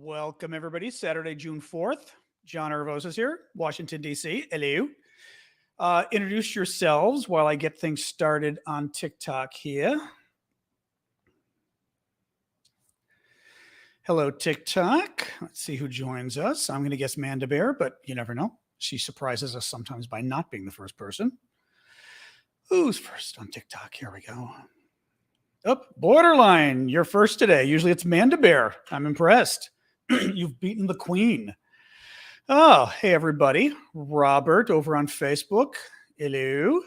Welcome, everybody. Saturday, June 4th. John Irvos is here, Washington, D.C. Hello. Introduce yourselves while I get things started on TikTok here. Hello, TikTok. Let's see who joins us. I'm going to guess Manda Bear, but you never know. She surprises us sometimes by not being the first person. Who's first on TikTok? Here we go. Oh, Borderline, you're first today. Usually it's Manda Bear. I'm impressed. You've beaten the queen. Oh, hey, everybody. Robert over on Facebook. Hello.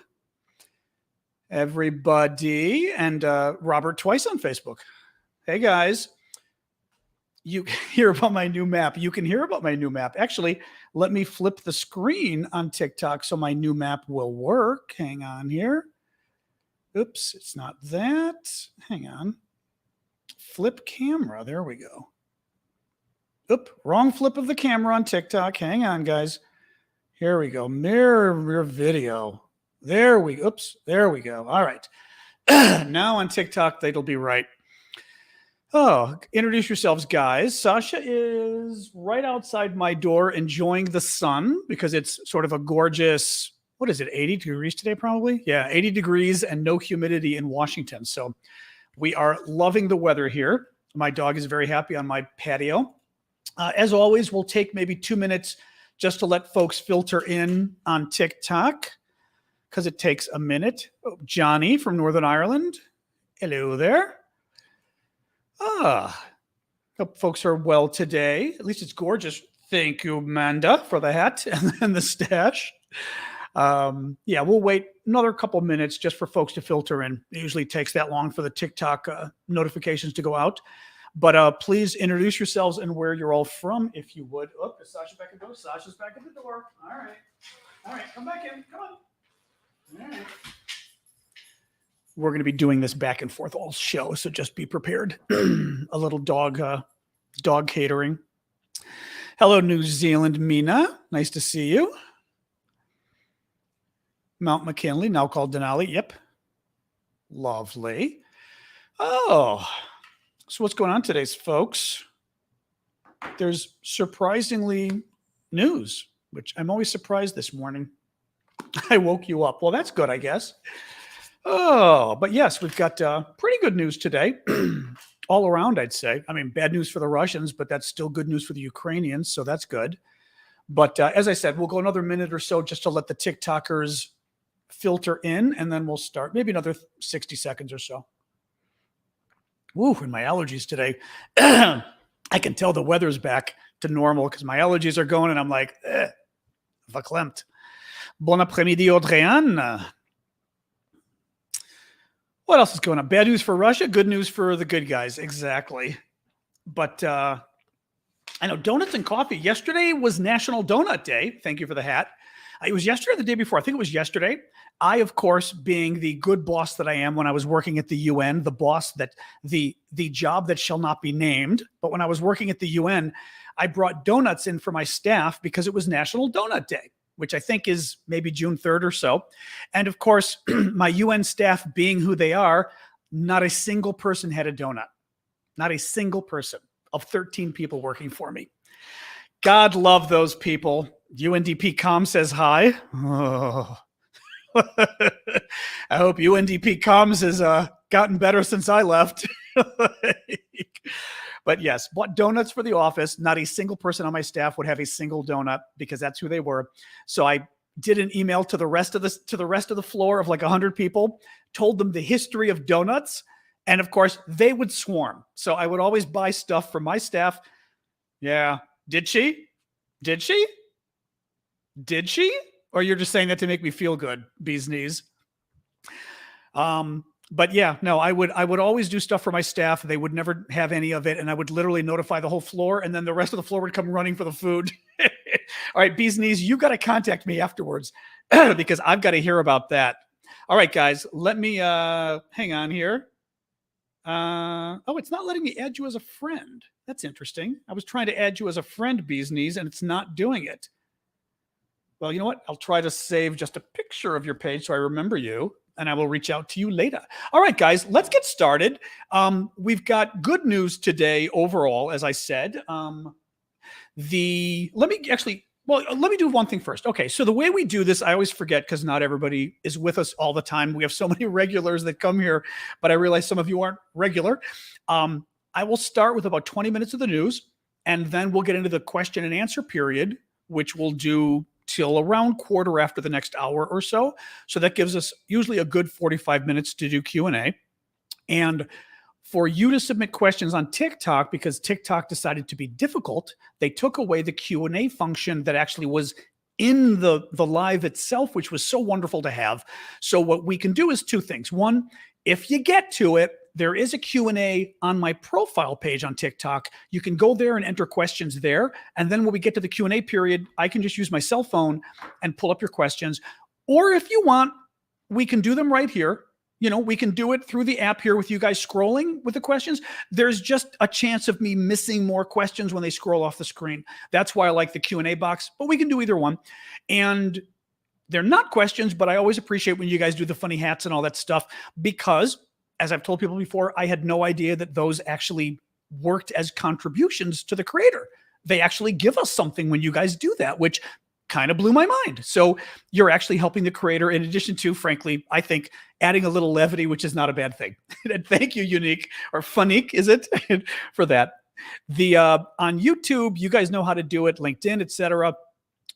Everybody. And Robert twice on Facebook. Hey, guys. You hear about my new map. You can hear about my new map. Actually, let me flip the screen on TikTok so my new map will work. Hang on here. Oops, it's not that. Hang on. Flip camera. There we go. Oop, wrong flip of the camera on TikTok. Hang on, guys. Here we go. Mirror video. There we go. Oops, there we go. All right. Now on TikTok, that'll be right. Oh, introduce yourselves, guys. Sasha is right outside my door enjoying the sun because it's sort of a gorgeous, what is it, 80 degrees today probably? Yeah, 80 degrees and no humidity in Washington. So we are loving the weather here. My dog is very happy on my patio. As always, we'll take maybe 2 minutes just to let folks filter in on TikTok because it takes a minute. Oh, Johnny from Northern Ireland. Hello there. Hope folks are well today. At least it's gorgeous. Thank you, Amanda, for the hat and the stash. Yeah, we'll wait another couple minutes just for folks to filter in. It usually takes that long for the TikTok notifications to go out. But please introduce yourselves and where you're all from, if you would. Oh, is Sasha back at the door? Sasha's back at the door. All right. All right, come back in. Come on. All right. We're going to be doing this back and forth all show, so just be prepared. A little dog catering. Hello, New Zealand, Mina. Nice to see you. Mount McKinley, now called Denali. Yep. Lovely. Oh, so what's going on today, folks? There's surprisingly news, which I'm always surprised this morning. I woke you up. Well, that's good, I guess. Oh, but yes, we've got pretty good news today. All around, I'd say. I mean, bad news for the Russians, but that's still good news for the Ukrainians, so that's good. But as I said, we'll go another minute or so just to let the TikTokers filter in, and then we'll start. Maybe another 60 seconds or so. Woo, and my allergies today. I can tell the weather's back to normal because my allergies are going, and I'm like, verklempt. Bon après-midi, Audrey-Anne. What else is going on? Bad news for Russia, good news for the good guys. Exactly. But I know donuts and coffee. Yesterday was National Donut Day. Thank you for the hat. It was yesterday or the day before. I think it was yesterday. I, of course, being the good boss that I am when I was working at the UN, the boss that the job that shall not be named. But when I was working at the UN, I brought donuts in for my staff because it was National Donut Day, which I think is maybe June 3rd or so. And of course, my UN staff being who they are, not a single person had a donut. Not a single person of 13 people working for me. God love those people. UNDP Com says hi. Oh. I hope UNDP Comms has gotten better since I left. But yes, bought donuts for the office. Not a single person on my staff would have a single donut because that's who they were. So I did an email to the rest of the floor of like 100 people, told them the history of donuts, and of course they would swarm. So I would always buy stuff for my staff. Yeah, did she? Did she? Did she? Or you're just saying that to make me feel good, bee's knees. But yeah, no, I would always do stuff for my staff. They would never have any of it. And I would literally notify the whole floor. And then the rest of the floor would come running for the food. All right, bee's knees, you got to contact me afterwards because I've got to hear about that. All right, guys, let me hang on here. Oh, it's not letting me add you as a friend. That's interesting. I was trying to add you as a friend, bee's knees, and it's not doing it. Well, you know what? I'll try to save just a picture of your page so I remember you. and I will reach out to you later. All right, guys, let's get started. We've got good news today overall, as I said. Let me do one thing first. Okay, so the way we do this, I always forget because not everybody is with us all the time. We have so many regulars that come here, but I realize some of you aren't regular. I will start with about 20 minutes of the news, and then we'll get into the question and answer period, which we'll do till around quarter after the next hour or so. So that gives us usually a good 45 minutes to do Q&A. And for you to submit questions on TikTok, because TikTok decided to be difficult, they took away the Q&A function that actually was in the live itself, which was so wonderful to have. So what we can do is two things. One, if you get to it, there is a Q&A on my profile page on TikTok. You can go there and enter questions there. And then when we get to the Q&A period, I can just use my cell phone and pull up your questions. Or if you want, we can do them right here. You know, we can do it through the app here with you guys scrolling with the questions. There's just a chance of me missing more questions when they scroll off the screen. That's why I like the Q&A box, but we can do either one. And they're not questions, but I always appreciate when you guys do the funny hats and all that stuff, because as I've told people before, I had no idea that those actually worked as contributions to the creator. They actually give us something when you guys do that, which kind of blew my mind. So you're actually helping the creator in addition to, frankly, I think adding a little levity, which is not a bad thing. And thank you, Unique, or Funique, is it, for that. On YouTube, you guys know how to do it, LinkedIn, etc.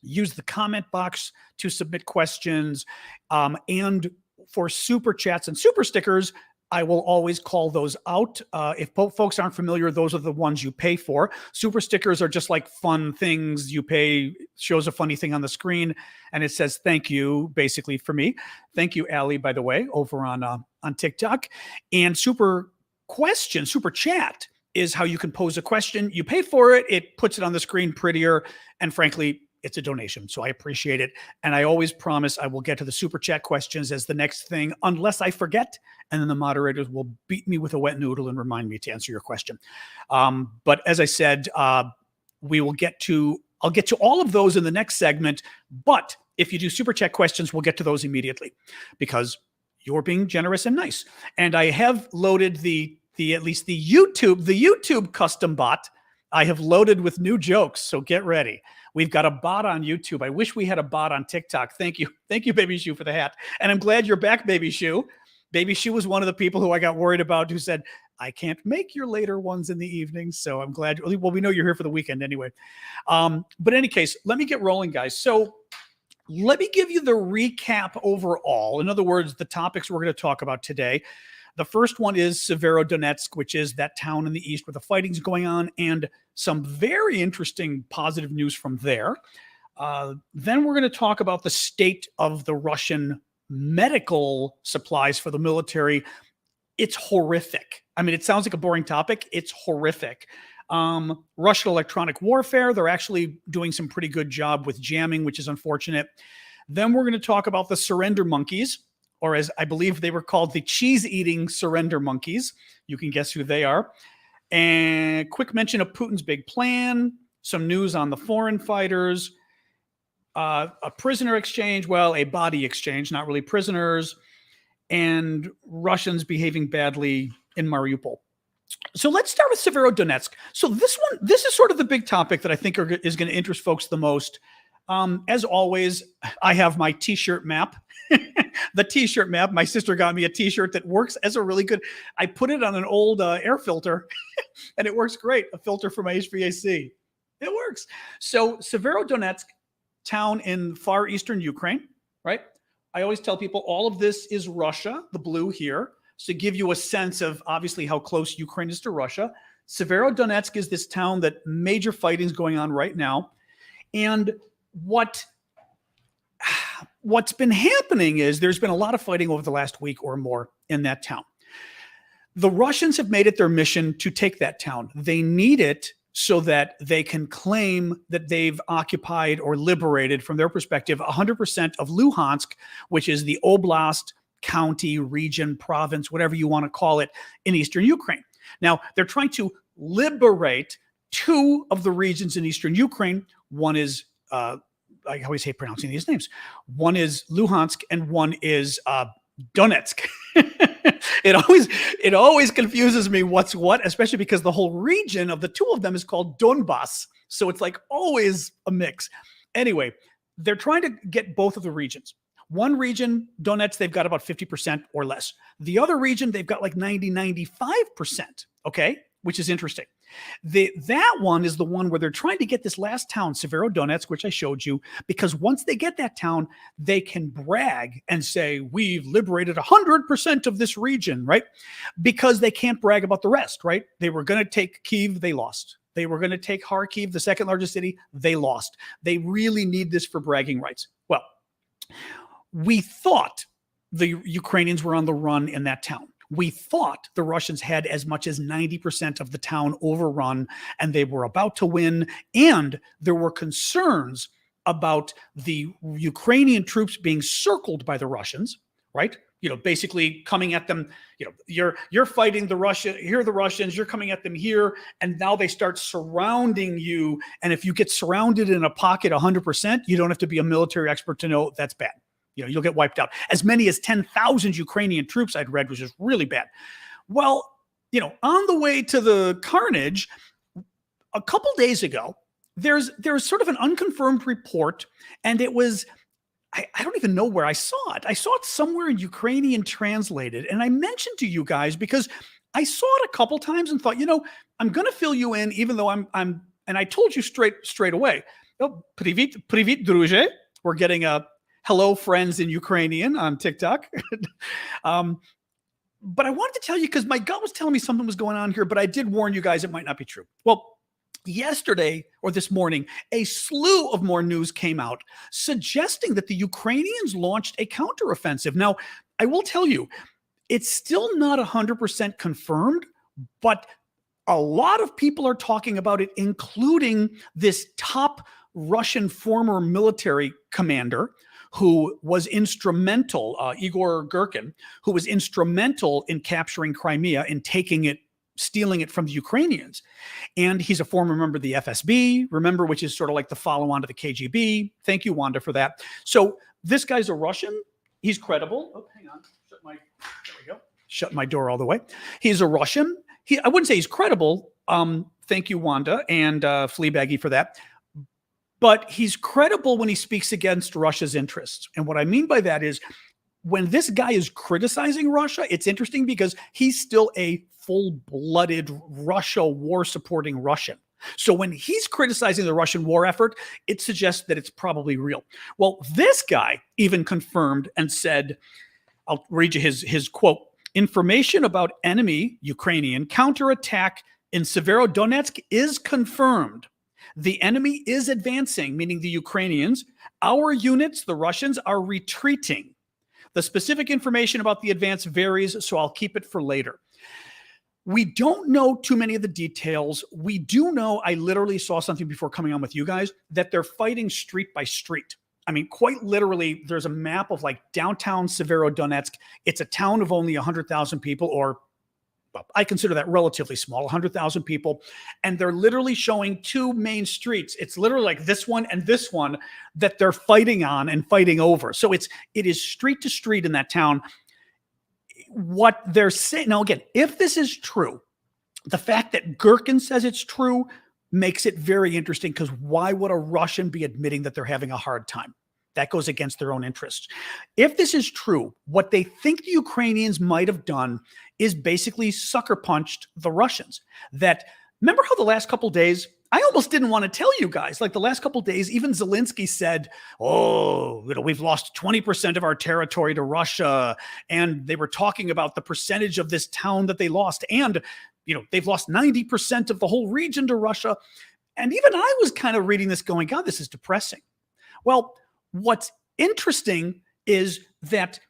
Use the comment box to submit questions. And for super chats and super stickers, I will always call those out. If folks aren't familiar, those are the ones you pay for. Super stickers are just like fun things you pay, shows a funny thing on the screen, and it says thank you, basically, for me. Thank you, Allie, by the way, over on TikTok. And super chat is how you can pose a question. You pay for it, it puts it on the screen prettier, and frankly, it's a donation, so I appreciate it. And I always promise I will get to the super chat questions as the next thing, unless I forget, and then the moderators will beat me with a wet noodle and remind me to answer your question. But as I said, I'll get to all of those in the next segment. But if you do super chat questions, we'll get to those immediately because you're being generous and nice. And I have loaded at least the YouTube custom bot. I have loaded with new jokes, so get ready. We've got a bot on YouTube. I wish we had a bot on TikTok. Thank you, Baby Shoe, for the hat. And I'm glad you're back, Baby Shoe. Baby Shoe was one of the people who I got worried about, who said, I can't make your later ones in the evening. So I'm glad. Well, we know you're here for the weekend anyway. But in any case, let me get rolling, guys. So let me give you the recap overall. In other words, the topics we're going to talk about today. The first one is Sievierodonetsk, which is that town in the east where the fighting's going on, and some very interesting positive news from there. Then we're going to talk about the state of the Russian medical supplies for the military. It's horrific. I mean, it sounds like a boring topic. It's horrific. Russian electronic warfare, they're actually doing some pretty good job with jamming, which is unfortunate. Then we're going to talk about the surrender monkeys, or as I believe they were called, the cheese-eating surrender monkeys. You can guess who they are. And quick mention of Putin's big plan, some news on the foreign fighters, a prisoner exchange, well, a body exchange, not really prisoners, and Russians behaving badly in Mariupol. So let's start with Sievierodonetsk. So this is sort of the big topic that I think is going to interest folks the most. As always, I have my t-shirt map. The t-shirt map. My sister got me a t-shirt that works as a really good. I put it on an old air filter, and it works great. A filter for my HVAC. It works. So Sievierodonetsk, town in far eastern Ukraine, right? I always tell people all of this is Russia, the blue here, so to give you a sense of obviously how close Ukraine is to Russia. Sievierodonetsk is this town that major fighting is going on right now. And what's been happening is there's been a lot of fighting over the last week or more in that town. The Russians have made it their mission to take that town. They need it so that they can claim that they've occupied or liberated, from their perspective, 100% of Luhansk, which is the oblast, county, region, province, whatever you want to call it, in eastern Ukraine. Now, they're trying to liberate two of the regions in eastern Ukraine. One is, I always hate pronouncing these names. One is Luhansk and one is Donetsk. it always confuses me what's what, especially because the whole region of the two of them is called Donbass. So it's like always a mix. Anyway, they're trying to get both of the regions. One region, Donetsk, they've got about 50% or less. The other region, they've got like 95%, okay, which is interesting. That one is the one where they're trying to get this last town, Sievierodonetsk, which I showed you, because once they get that town, they can brag and say, we've liberated 100% of this region, right? Because they can't brag about the rest, right? They were going to take Kyiv, they lost. They were going to take Kharkiv, the second largest city, they lost. They really need this for bragging rights. Well, we thought the Ukrainians were on the run in that town. We thought the Russians had as much as 90% of the town overrun and they were about to win. And there were concerns about the Ukrainian troops being circled by the Russians, right? Basically coming at them, you're fighting the Russia, here are the Russians, you're coming at them here, and now they start surrounding you. And if you get surrounded in a pocket 100%, you don't have to be a military expert to know that's bad. You'll get wiped out. As many as 10,000 Ukrainian troops I'd read, which is really bad. Well, on the way to the carnage, a couple days ago, there's sort of an unconfirmed report, and it was, I don't even know where I saw it. I saw it somewhere in Ukrainian translated, and I mentioned to you guys because I saw it a couple times and thought, I'm going to fill you in, even though I'm, and I told you straight away. Oh, привіт, друже. We're getting a hello, friends in Ukrainian on TikTok. But I wanted to tell you because my gut was telling me something was going on here, but I did warn you guys it might not be true. Well, yesterday or this morning, a slew of more news came out suggesting that the Ukrainians launched a counteroffensive. Now, I will tell you, it's still not 100% confirmed, but a lot of people are talking about it, including this top Russian former military commander who was instrumental, Igor Girkin, who was instrumental in capturing Crimea and stealing it from the Ukrainians. And he's a former member of the FSB, remember, which is sort of like the follow-on to the KGB. Thank you, Wanda, for that. So this guy's a Russian. He's credible. Oh, hang on. There we go. Shut my door all the way. He's a Russian. I wouldn't say he's credible. Thank you, Wanda, and Fleabaggy for that. But he's credible when he speaks against Russia's interests. And what I mean by that is when this guy is criticizing Russia, it's interesting because he's still a full-blooded Russia war-supporting Russian. So when he's criticizing the Russian war effort, it suggests that it's probably real. Well, this guy even confirmed and said, I'll read you his quote, information about enemy Ukrainian counterattack in Sievierodonetsk is confirmed. The enemy is advancing, meaning the Ukrainians. Our units, the Russians, are retreating. The specific information about the advance varies, so I'll keep it for later. We don't know too many of the details. We do know, I literally saw something before coming on with you guys, that they're fighting street by street. I mean, quite literally, there's a map of like downtown Sievierodonetsk. It's a town of only 100,000 people, or I consider that relatively small, 100,000 people. And they're literally showing two main streets. It's literally like this one and this one that they're fighting on and fighting over. So it is street to street in that town. What they're saying, now again, if this is true, the fact that Girkin says it's true makes it very interesting, because why would a Russian be admitting that they're having a hard time? That goes against their own interests. If this is true, what they think the Ukrainians might have done is basically sucker punched the Russians. That, remember how the last couple of days, I almost didn't want to tell you guys, like the last couple of days, even Zelensky said, oh, we've lost 20% of our territory to Russia. And they were talking about the percentage of this town that they lost. And, they've lost 90% of the whole region to Russia. And even I was kind of reading this going, God, this is depressing. Well, what's interesting is that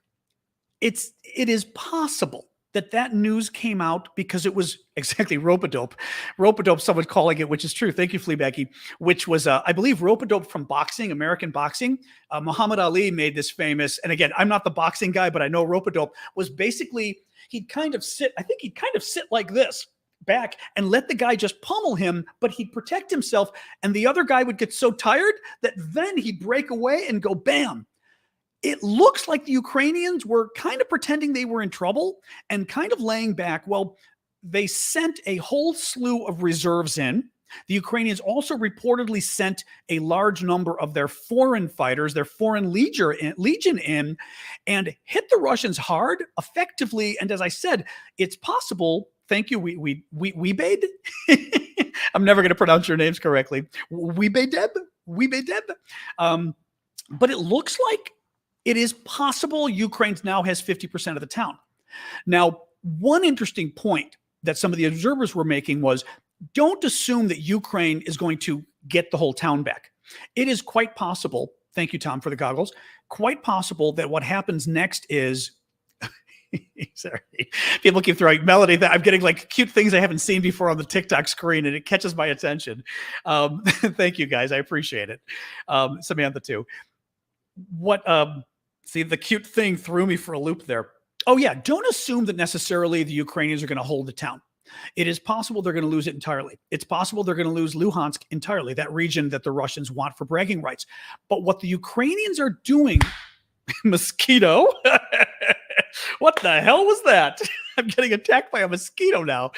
it is possible that news came out because it was exactly rope-a-dope. Rope-a-dope, someone calling it, which is true. Thank you, Fleabaggy, which was, I believe, rope-a-dope from boxing, American boxing. Muhammad Ali made this famous, and again, I'm not the boxing guy, but I know rope-a-dope was basically, he'd kind of sit like this back and let the guy just pummel him, but he'd protect himself, and the other guy would get so tired that then he'd break away and go bam. it looks like the Ukrainians were kind of pretending they were in trouble and kind of laying back. Well, they sent a whole slew of reserves in. The Ukrainians also reportedly sent a large number of their foreign fighters, their foreign legion in, and hit the Russians hard, effectively. And as I said, it's possible. Thank you, Weebade. I'm never going to pronounce your names correctly. Weebadeb. But it looks like it is possible Ukraine now has 50% of the town. Now, one interesting point that some of the observers were making was, don't assume that Ukraine is going to get the whole town back. It is quite possible, thank you, Tom, for the goggles, quite possible that what happens next is, sorry, people keep throwing Melody, that I'm getting like cute things I haven't seen before on the TikTok screen, and it catches my attention. Thank you, guys. I appreciate it. Samantha, too. See, the cute thing threw me for a loop there. Oh, yeah, don't assume that necessarily the Ukrainians are going to hold the town. It is possible they're going to lose it entirely. It's possible they're going to lose Luhansk entirely, that region that the Russians want for bragging rights. But what the Ukrainians are doing, mosquito, what the hell was that? I'm getting attacked by a mosquito now.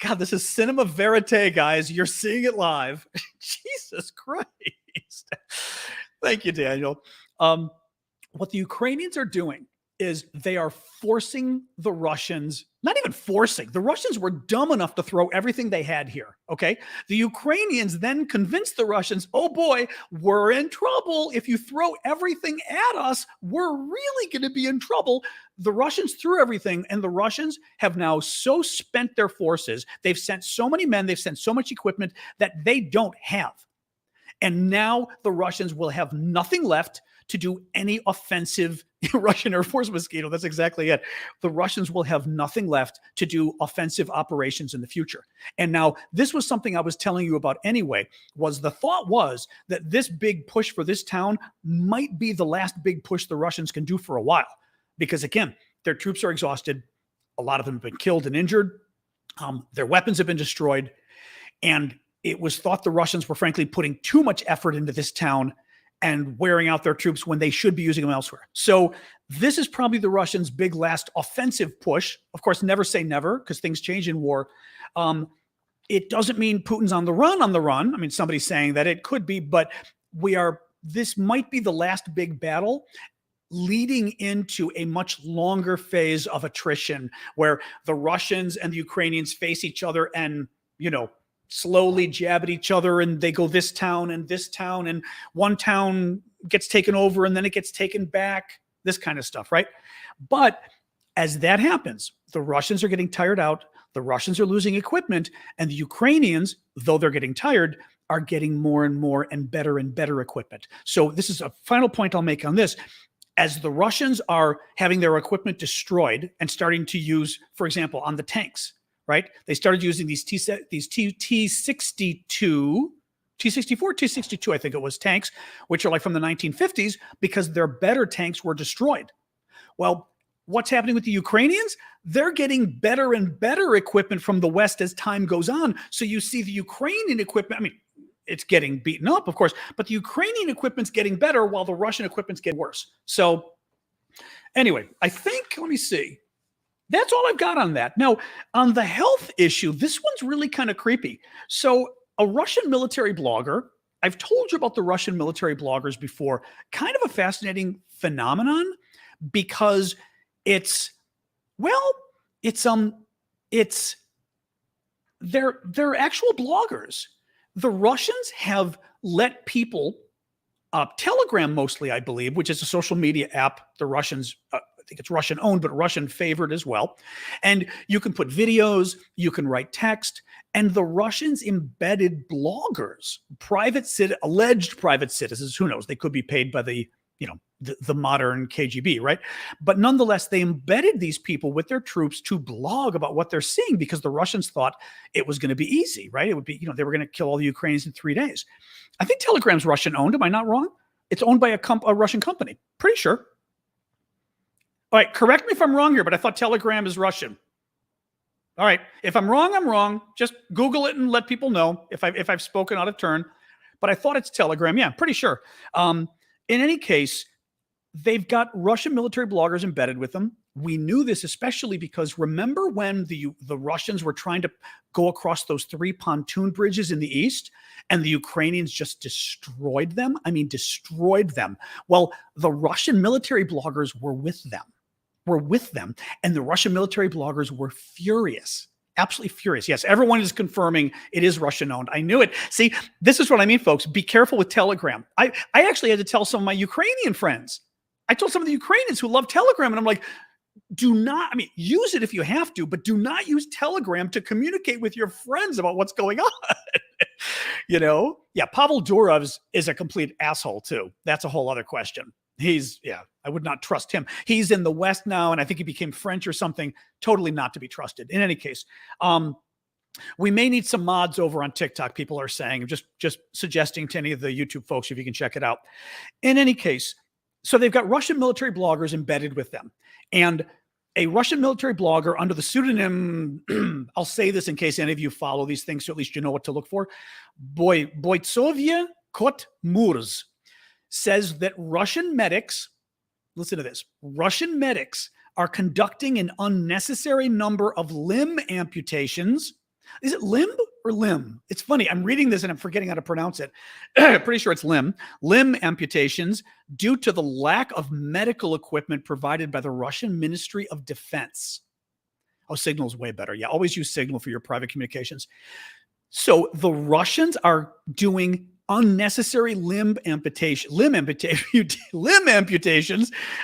God, this is cinema verite, guys. You're seeing it live. Jesus Christ. Thank you, Daniel. What the Ukrainians are doing is they are forcing the Russians, not even forcing, the Russians were dumb enough to throw everything they had here, okay? The Ukrainians then convinced the Russians, oh boy, we're in trouble. If you throw everything at us, we're really going to be in trouble. The Russians threw everything, and the Russians have now so spent their forces, they've sent so many men, they've sent so much equipment that they don't have. And now the Russians will have nothing left to do any offensive. Russian Air Force mosquito, that's exactly it. The Russians will have nothing left to do offensive operations in the future. And now this was something I was telling you about anyway, was the thought was that this big push for this town might be the last big push the Russians can do for a while. Because again, their troops are exhausted. A lot of them have been killed and injured. Their weapons have been destroyed. And it was thought the Russians were frankly putting too much effort into this town and wearing out their troops when they should be using them elsewhere. So this is probably the Russians' big last offensive push. Of course, never say never, because things change in war. It doesn't mean Putin's on the run. I mean, somebody's saying that it could be, but this might be the last big battle leading into a much longer phase of attrition where the Russians and the Ukrainians face each other and, slowly jab at each other, and they go this town, and one town gets taken over and then it gets taken back, this kind of stuff, right? But as that happens, the Russians are getting tired out, the Russians are losing equipment, and the Ukrainians, though they're getting tired, are getting more and more and better equipment. So this is a final point I'll make on this. As the Russians are having their equipment destroyed and starting to use, for example, on the tanks, right? They started using these T-62, T-64, T-62, I think it was, tanks, which are like from the 1950s, because their better tanks were destroyed. Well, what's happening with the Ukrainians? They're getting better and better equipment from the West as time goes on. So you see the Ukrainian equipment, I mean, it's getting beaten up, of course, but the Ukrainian equipment's getting better while the Russian equipment's getting worse. So anyway, I think, let me see. That's all I've got on that. Now, on the health issue, this one's really kind of creepy. So a Russian military blogger, I've told you about the Russian military bloggers before, kind of a fascinating phenomenon because they're actual bloggers. The Russians have let people, Telegram mostly, I believe, which is a social media app, the Russians, I think it's Russian owned, but Russian favored as well. And you can put videos, you can write text, and the Russians embedded bloggers, alleged private citizens, who knows, they could be paid by the modern KGB, right? But nonetheless, they embedded these people with their troops to blog about what they're seeing because the Russians thought it was going to be easy, right? It would be, they were going to kill all the Ukrainians in 3 days. I think Telegram's Russian owned. Am I not wrong? It's owned by a Russian company. Pretty sure. All right, correct me if I'm wrong here, but I thought Telegram is Russian. All right, if I'm wrong, I'm wrong. Just Google it and let people know if I've spoken out of turn. But I thought it's Telegram. Yeah, pretty sure. In any case, they've got Russian military bloggers embedded with them. We knew this especially because remember when the Russians were trying to go across those 3 pontoon bridges in the east and the Ukrainians just destroyed them? I mean, destroyed them. Well, the Russian military bloggers were with them, and the Russian military bloggers were furious. Absolutely furious. Yes, everyone is confirming it is Russian owned. I knew it. See, this is what I mean, folks. Be careful with Telegram. I actually had to tell some of my Ukrainian friends. I told some of the Ukrainians who love Telegram, and I'm like, do not, I mean, use it if you have to, but do not use Telegram to communicate with your friends about what's going on. You know? Yeah, Pavel Durov is a complete asshole too. That's a whole other question. I would not trust him. He's in the West now, and I think he became French or something. Totally not to be trusted. In any case, we may need some mods over on TikTok, people are saying. Just suggesting to any of the YouTube folks if you can check it out. In any case, so they've got Russian military bloggers embedded with them. And a Russian military blogger under the pseudonym, I'll say this in case any of you follow these things, so at least you know what to look for, Boytsovye Kotmurz, says that Russian medics, listen to this, Russian medics are conducting an unnecessary number of limb amputations. Is it limb or limb? It's funny. I'm reading this and I'm forgetting how to pronounce it. Pretty sure it's limb. Limb amputations due to the lack of medical equipment provided by the Russian Ministry of Defense. Oh, Signal is way better. Yeah, always use Signal for your private communications. So the Russians are doing unnecessary limb amputations.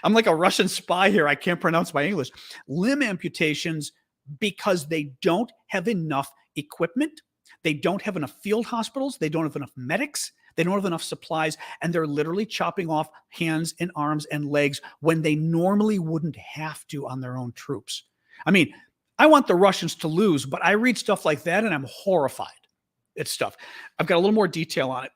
I'm like a Russian spy here. I can't pronounce my English. Limb amputations because they don't have enough equipment. They don't have enough field hospitals. They don't have enough medics. They don't have enough supplies. And they're literally chopping off hands and arms and legs when they normally wouldn't have to on their own troops. I mean, I want the Russians to lose, but I read stuff like that and I'm horrified. It's stuff. I've got a little more detail on it.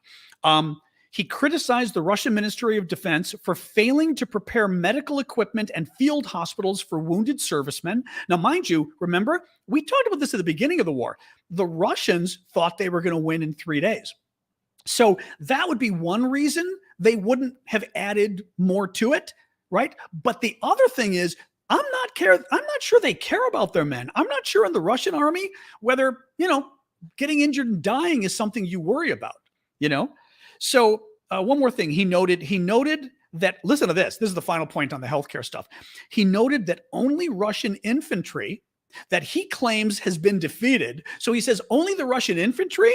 He criticized the Russian Ministry of Defense for failing to prepare medical equipment and field hospitals for wounded servicemen. Now, mind you, remember, we talked about this at the beginning of the war. The Russians thought they were going to win in 3 days. So that would be one reason they wouldn't have added more to it, right? But the other thing is, I'm not sure they care about their men. I'm not sure in the Russian army whether, getting injured and dying is something you worry about, So one more thing, he noted that, listen to this is the final point on the healthcare stuff. He noted that only Russian infantry that he claims has been defeated. So he says only the Russian infantry,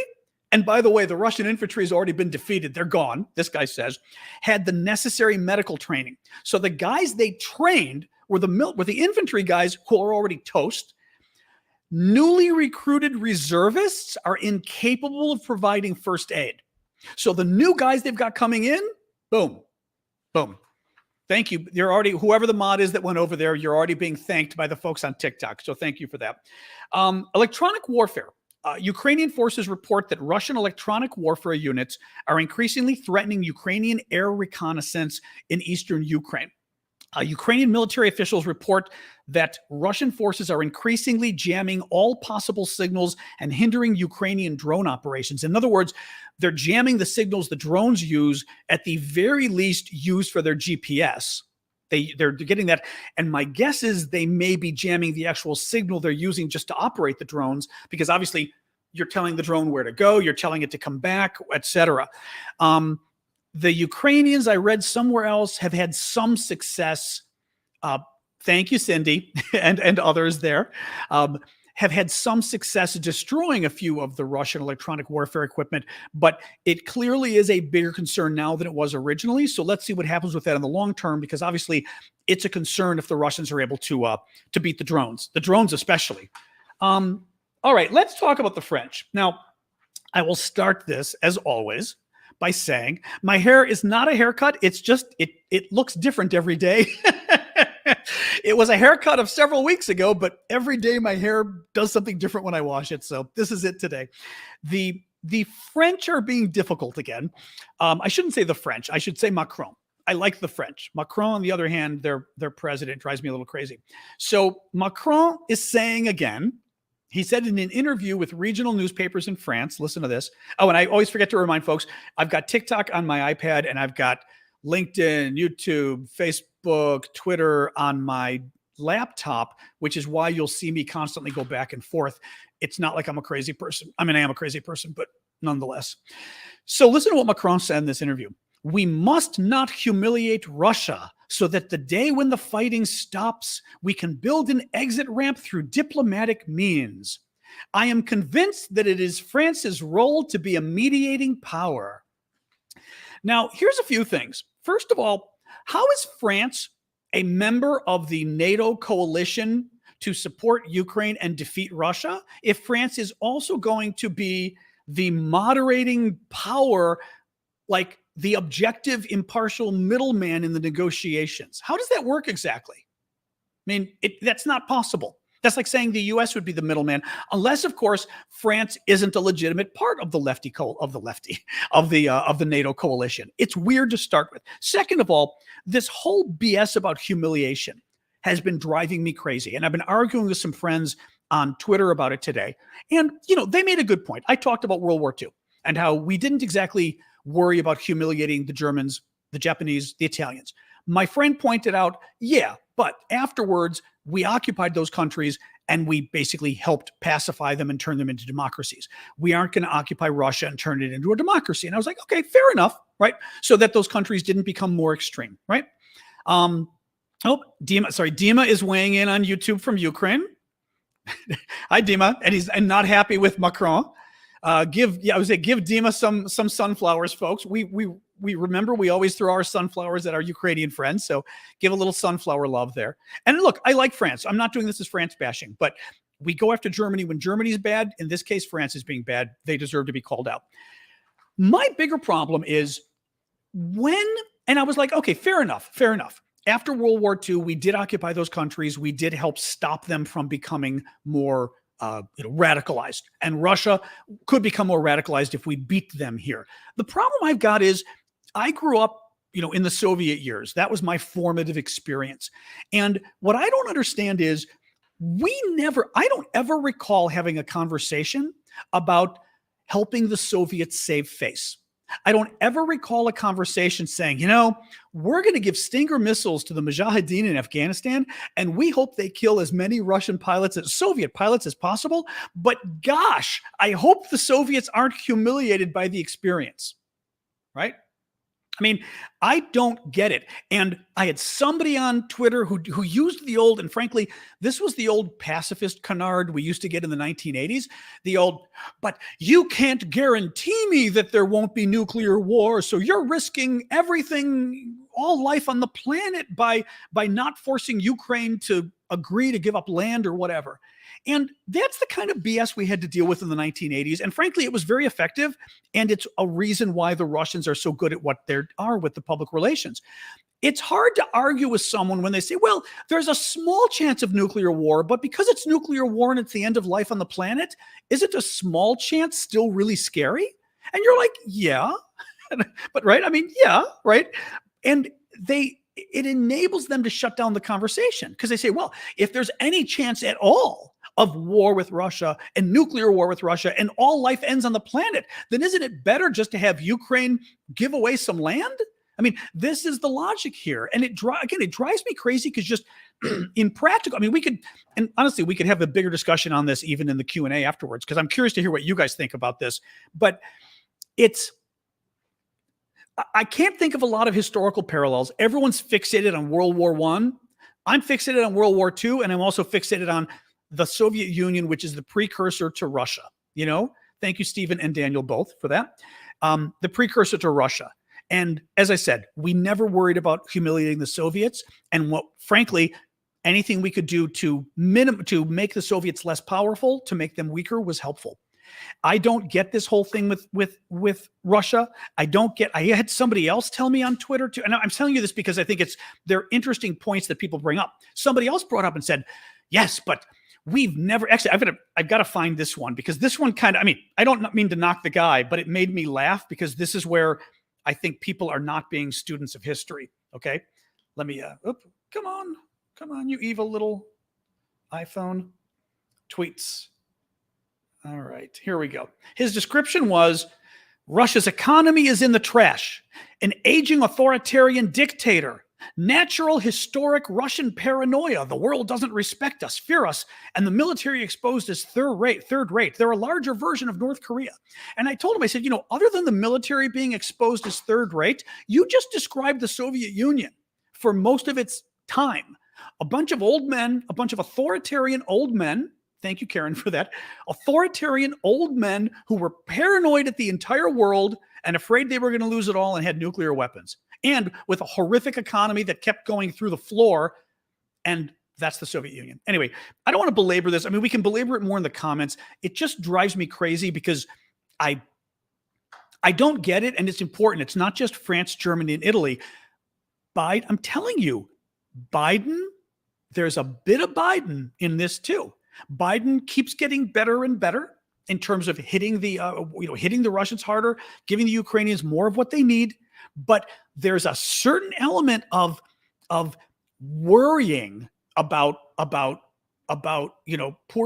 and by the way, the Russian infantry has already been defeated. They're gone, this guy says, had the necessary medical training. So the guys they trained were the infantry guys who are already toast. Newly recruited reservists are incapable of providing first aid. So the new guys they've got coming in, boom, boom. Thank you. You're already, whoever the mod is that went over there, you're already being thanked by the folks on TikTok. So thank you for that. Electronic warfare. Ukrainian forces report that Russian electronic warfare units are increasingly threatening Ukrainian air reconnaissance in eastern Ukraine. Ukrainian military officials report that Russian forces are increasingly jamming all possible signals and hindering Ukrainian drone operations. In other words, they're jamming the signals the drones use, at the very least used for their GPS. They're getting that. And my guess is they may be jamming the actual signal they're using just to operate the drones, because obviously you're telling the drone where to go, you're telling it to come back, etc. The Ukrainians, I read somewhere else, have had some success. Thank you, Cindy, and others there, have had some success destroying a few of the Russian electronic warfare equipment, but it clearly is a bigger concern now than it was originally. So let's see what happens with that in the long term, because obviously it's a concern if the Russians are able to beat the drones especially. All right, let's talk about the French. Now, I will start this, as always, by saying my hair is not a haircut. It's just, it looks different every day. It was a haircut of several weeks ago, but every day my hair does something different when I wash it. So this is it today. The French are being difficult again. I shouldn't say the French. I should say Macron. I like the French. Macron, on the other hand, their president drives me a little crazy. So Macron is saying again, he said in an interview with regional newspapers in France, listen to this. Oh, and I always forget to remind folks, I've got TikTok on my iPad and I've got LinkedIn, YouTube, Facebook, Twitter on my laptop, which is why you'll see me constantly go back and forth. It's not like I'm a crazy person. I mean, I am a crazy person, but nonetheless. So listen to what Macron said in this interview. We must not humiliate Russia so that the day when the fighting stops, we can build an exit ramp through diplomatic means. I am convinced that it is France's role to be a mediating power. Now, here's a few things. First of all, how is France a member of the NATO coalition to support Ukraine and defeat Russia if France is also going to be the moderating power, like the objective, impartial middleman in the negotiations? How does that work exactly? I mean, that's not possible. That's like saying the U.S. would be the middleman, unless, of course, France isn't a legitimate part of the of the NATO coalition. It's weird to start with. Second of all, this whole BS about humiliation has been driving me crazy, and I've been arguing with some friends on Twitter about it today. And they made a good point. I talked about World War II and how we didn't exactly worry about humiliating the Germans, the Japanese, the Italians. My friend pointed out, yeah, but afterwards, we occupied those countries and we basically helped pacify them and turn them into democracies. We aren't going to occupy Russia and turn it into a democracy. And I was like, okay, fair enough, right? So that those countries didn't become more extreme, right? Dima is weighing in on YouTube from Ukraine. Hi, Dima, and he's not happy with Macron. Give Dima some sunflowers, folks. We remember we always throw our sunflowers at our Ukrainian friends, so give a little sunflower love there. And look, I like France. I'm not doing this as France bashing, but we go after Germany when Germany's bad. In this case, France is being bad. They deserve to be called out. My bigger problem is and I was like, okay, fair enough. After World War II, we did occupy those countries. We did help stop them from becoming more radicalized, and Russia could become more radicalized if we beat them here. The problem I've got is I grew up, in the Soviet years. That was my formative experience. And what I don't understand is I don't ever recall having a conversation about helping the Soviets save face. I don't ever recall a conversation saying, we're going to give Stinger missiles to the Mujahideen in Afghanistan, and we hope they kill as many Soviet pilots as possible. But gosh, I hope the Soviets aren't humiliated by the experience, right? I mean, I don't get it. And I had somebody on Twitter who used the old, and frankly, this was the old pacifist canard we used to get in the 1980s. The old, but you can't guarantee me that there won't be nuclear war, so you're risking everything, all life on the planet by not forcing Ukraine to agree to give up land or whatever. And that's the kind of BS we had to deal with in the 1980s. And frankly, it was very effective. And it's a reason why the Russians are so good at what they are with the public relations. It's hard to argue with someone when they say, well, there's a small chance of nuclear war, but because it's nuclear war and it's the end of life on the planet, is it a small chance still really scary? And you're like, yeah, but right. I mean, yeah, right. And it enables them to shut down the conversation because they say, well, if there's any chance at all of war with Russia and nuclear war with Russia and all life ends on the planet, then isn't it better just to have Ukraine give away some land? I mean, this is the logic here. And it drives me crazy because just in practical, I mean, we could have a bigger discussion on this even in the Q&A afterwards, because I'm curious to hear what you guys think about this. But I can't think of a lot of historical parallels. Everyone's fixated on World War I. I'm fixated on World War II, and I'm also fixated on the Soviet Union, which is the precursor to Russia. Thank you, Stephen and Daniel, both for that. The precursor to Russia. And as I said, we never worried about humiliating the Soviets. And frankly, anything we could do to make the Soviets less powerful, to make them weaker, was helpful. I don't get this whole thing with Russia. I had somebody else tell me on Twitter too, and I'm telling you this because I think they're interesting points that people bring up. Somebody else brought up and said, yes, but we've never actually, I've got to find this one, because this one I don't mean to knock the guy, but it made me laugh because this is where I think people are not being students of history. Okay. Let me, come on, you evil little iPhone tweets. All right, here we go. His description was, Russia's economy is in the trash. An aging authoritarian dictator. Natural historic Russian paranoia. The world doesn't respect us, fear us, and the military exposed as third rate. They're a larger version of North Korea. And I told him, I said, other than the military being exposed as third rate, you just described the Soviet Union for most of its time. A bunch of old men, a bunch of authoritarian old men. Thank you, Karen, for that. Authoritarian old men who were paranoid at the entire world and afraid they were going to lose it all and had nuclear weapons. And with a horrific economy that kept going through the floor. And that's the Soviet Union. Anyway, I don't want to belabor this. I mean, we can belabor it more in the comments. It just drives me crazy because I don't get it. And it's important. It's not just France, Germany, and Italy. I'm telling you, Biden, there's a bit of Biden in this too. Biden keeps getting better and better in terms of hitting the Russians harder, giving the Ukrainians more of what they need. But there's a certain element of worrying about poor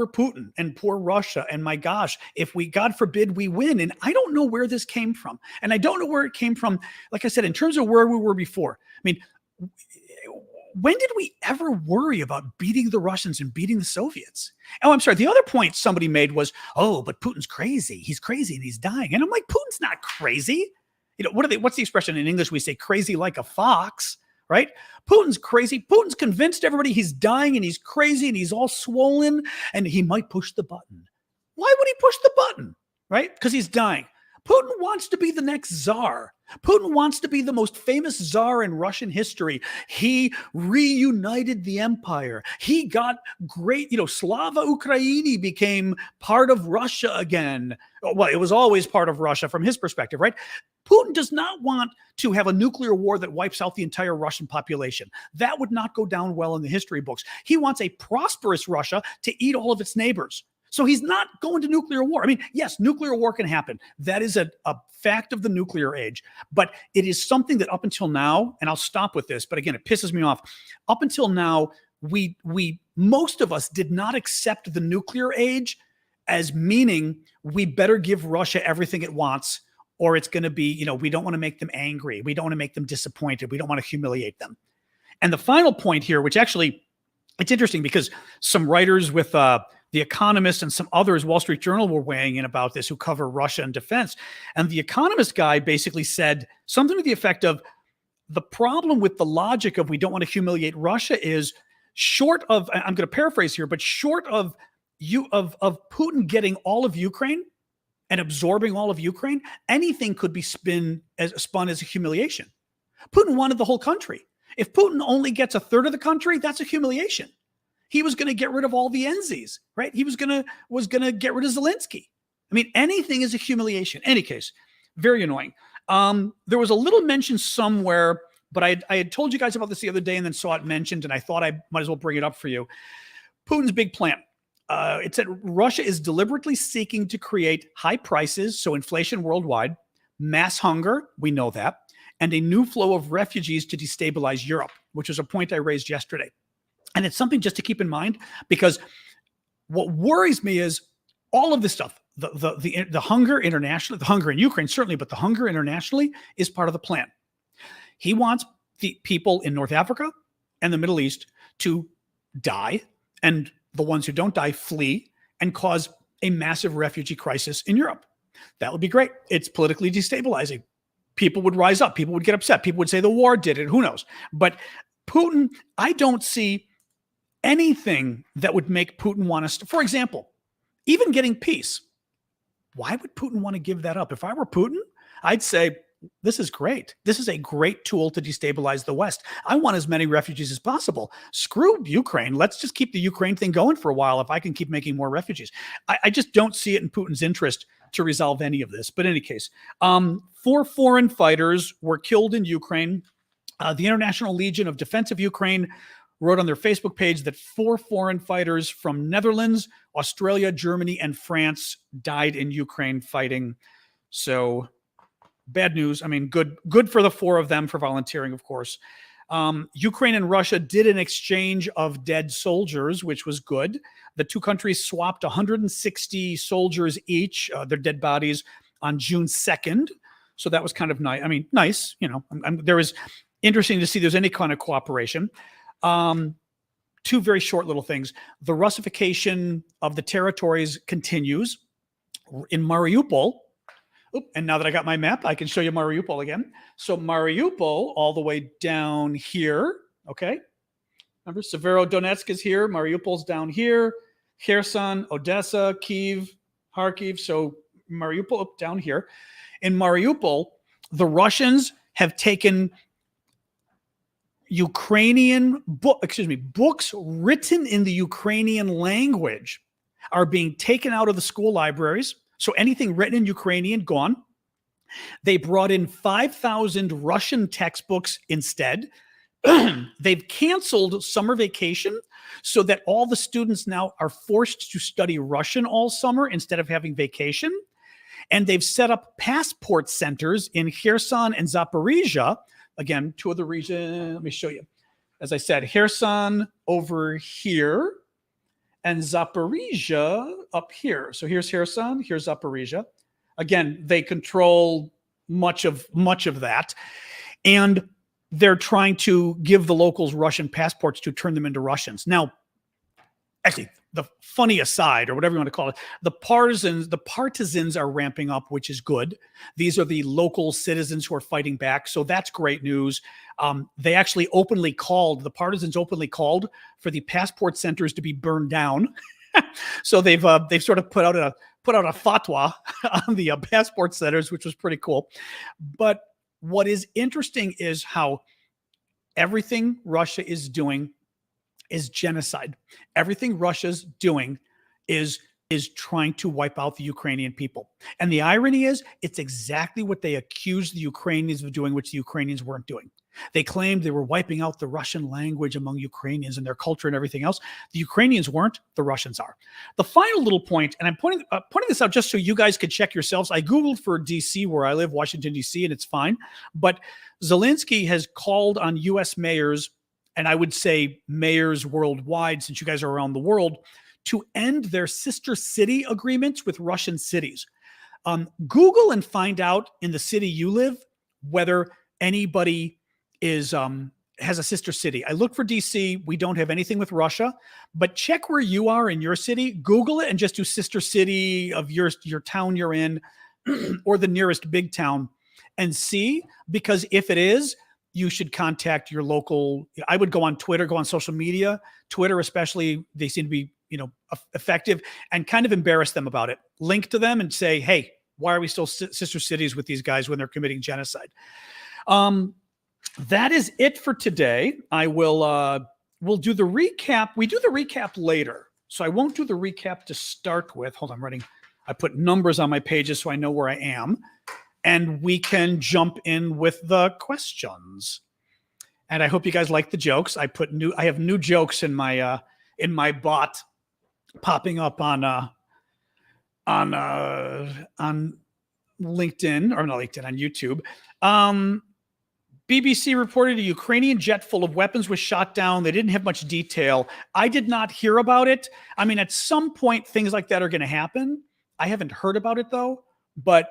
Putin and poor Russia. And my gosh, if we, God forbid, we win. And I don't know where this came from. And I don't know where it came from. Like I said, in terms of where we were before, I mean, when did we ever worry about beating the Russians and beating the Soviets? Oh, I'm sorry. The other point somebody made was, but Putin's crazy. He's crazy and he's dying. And I'm like, Putin's not crazy. What's the expression in English? We say crazy like a fox, right? Putin's crazy. Putin's convinced everybody he's dying and he's crazy and he's all swollen and he might push the button. Why would he push the button, right? Because he's dying. Putin wants to be the next czar. Putin wants to be the most famous czar in Russian history. He reunited the empire. He got great, Slava Ukraini became part of Russia again. Well, it was always part of Russia from his perspective, right? Putin does not want to have a nuclear war that wipes out the entire Russian population. That would not go down well in the history books. He wants a prosperous Russia to eat all of its neighbors. So he's not going to nuclear war. I mean, yes, nuclear war can happen. That is a fact of the nuclear age. But it is something that up until now, and I'll stop with this, but again, it pisses me off. Up until now, most of us did not accept the nuclear age as meaning we better give Russia everything it wants, or it's going to be, we don't want to make them angry. We don't want to make them disappointed. We don't want to humiliate them. And the final point here, which actually, it's interesting because some writers with The Economist and some others, Wall Street Journal, were weighing in about this who cover Russia and defense. And the Economist guy basically said something to the effect of, the problem with the logic of we don't want to humiliate Russia is short of, I'm going to paraphrase here, but short of Putin getting all of Ukraine and absorbing all of Ukraine, anything could be spun as a humiliation. Putin wanted the whole country. If Putin only gets a third of the country, that's a humiliation. He was going to get rid of all the Enzis, right? He was going to get rid of Zelensky. I mean, anything is a humiliation. In any case, very annoying. There was a little mention somewhere, but I had told you guys about this the other day and then saw it mentioned, and I thought I might as well bring it up for you. Putin's big plan. It said Russia is deliberately seeking to create high prices, so inflation worldwide, mass hunger, we know that, and a new flow of refugees to destabilize Europe, which was a point I raised yesterday. And it's something just to keep in mind, because what worries me is all of this stuff, the hunger internationally, the hunger in Ukraine certainly, but the hunger internationally is part of the plan. He wants the people in North Africa and the Middle East to die, and the ones who don't die flee and cause a massive refugee crisis in Europe. That would be great. It's politically destabilizing. People would rise up. People would get upset. People would say the war did it. Who knows? But Putin, I don't see anything that would make Putin want us to, for example, even getting peace. Why would Putin want to give that up? If I were Putin, I'd say, this is great. This is a great tool to destabilize the West. I want as many refugees as possible. Screw Ukraine. Let's just keep the Ukraine thing going for a while if I can keep making more refugees. I just don't see it in Putin's interest to resolve any of this. But in any case, 4 foreign fighters were killed in Ukraine. The International Legion of Defense of Ukraine wrote on their Facebook page that 4 foreign fighters from Netherlands, Australia, Germany, and France died in Ukraine fighting. So bad news. I mean, good for the 4 of them for volunteering, of course. Ukraine and Russia did an exchange of dead soldiers, which was good. The 2 countries swapped 160 soldiers each, their dead bodies, on June 2nd. So that was kind of nice. I mean, nice, there was interesting to see there's any kind of cooperation. Two very short little things. The Rusification of the territories continues in Mariupol. And now that I got my map, I can show you Mariupol again. So Mariupol all the way down here. Okay. Remember, Sievierodonetsk is here. Mariupol's down here. Kherson, Odessa, Kyiv, Kharkiv. So Mariupol up down here. In Mariupol, the Russians have taken books written in the Ukrainian language are being taken out of the school libraries. So anything written in Ukrainian, gone. They brought in 5,000 Russian textbooks instead. They've canceled summer vacation so that all the students now are forced to study Russian all summer instead of having vacation. And they've set up passport centers in Kherson and Zaporizhia. Again, two of the regions. Let me show you. As I said, Kherson over here and Zaporizhia up here. So here's Kherson, here's Zaporizhia. Again, they control much of that. And they're trying to give the locals Russian passports to turn them into Russians. Now, actually, the funny aside, or whatever you want to call it, the partisans are ramping up, which is good. These are the local citizens who are fighting back. So that's great news. They actually the partisans openly called for the passport centers to be burned down. So they've sort of put out a fatwa on the passport centers, which was pretty cool. But what is interesting is how everything Russia is doing is genocide. Everything Russia's doing is trying to wipe out the Ukrainian people. And the irony is, it's exactly what they accused the Ukrainians of doing, which the Ukrainians weren't doing. They claimed they were wiping out the Russian language among Ukrainians and their culture and everything else. The Ukrainians weren't, the Russians are. The final little point, and I'm pointing this out just so you guys could check yourselves. I Googled for DC, where I live, Washington, DC, and it's fine. But Zelensky has called on U.S. mayors, and I would say mayors worldwide, since you guys are around the world, to end their sister city agreements with Russian cities. Google and find out in the city you live whether anybody has a sister city. I look for DC. We don't have anything with Russia, but check where you are in your city. Google it and just do sister city of your town you're in or the nearest big town and see, because if it is, you should contact your local. I would go on Twitter, go on social media, Twitter especially. They seem to be, effective, and kind of embarrass them about it. Link to them and say, hey, why are we still sister cities with these guys when they're committing genocide? That is it for today. We'll do the recap. We do the recap later. So I won't do the recap to start with. Hold on, I put numbers on my pages so I know where I am. And we can jump in with the questions. And I hope you guys like the jokes. I have new jokes in my bot popping up on LinkedIn, or not LinkedIn, on YouTube. BBC reported a Ukrainian jet full of weapons was shot down. They didn't have much detail. I did not hear about it. I mean, at some point, things like that are going to happen. I haven't heard about it, though. But,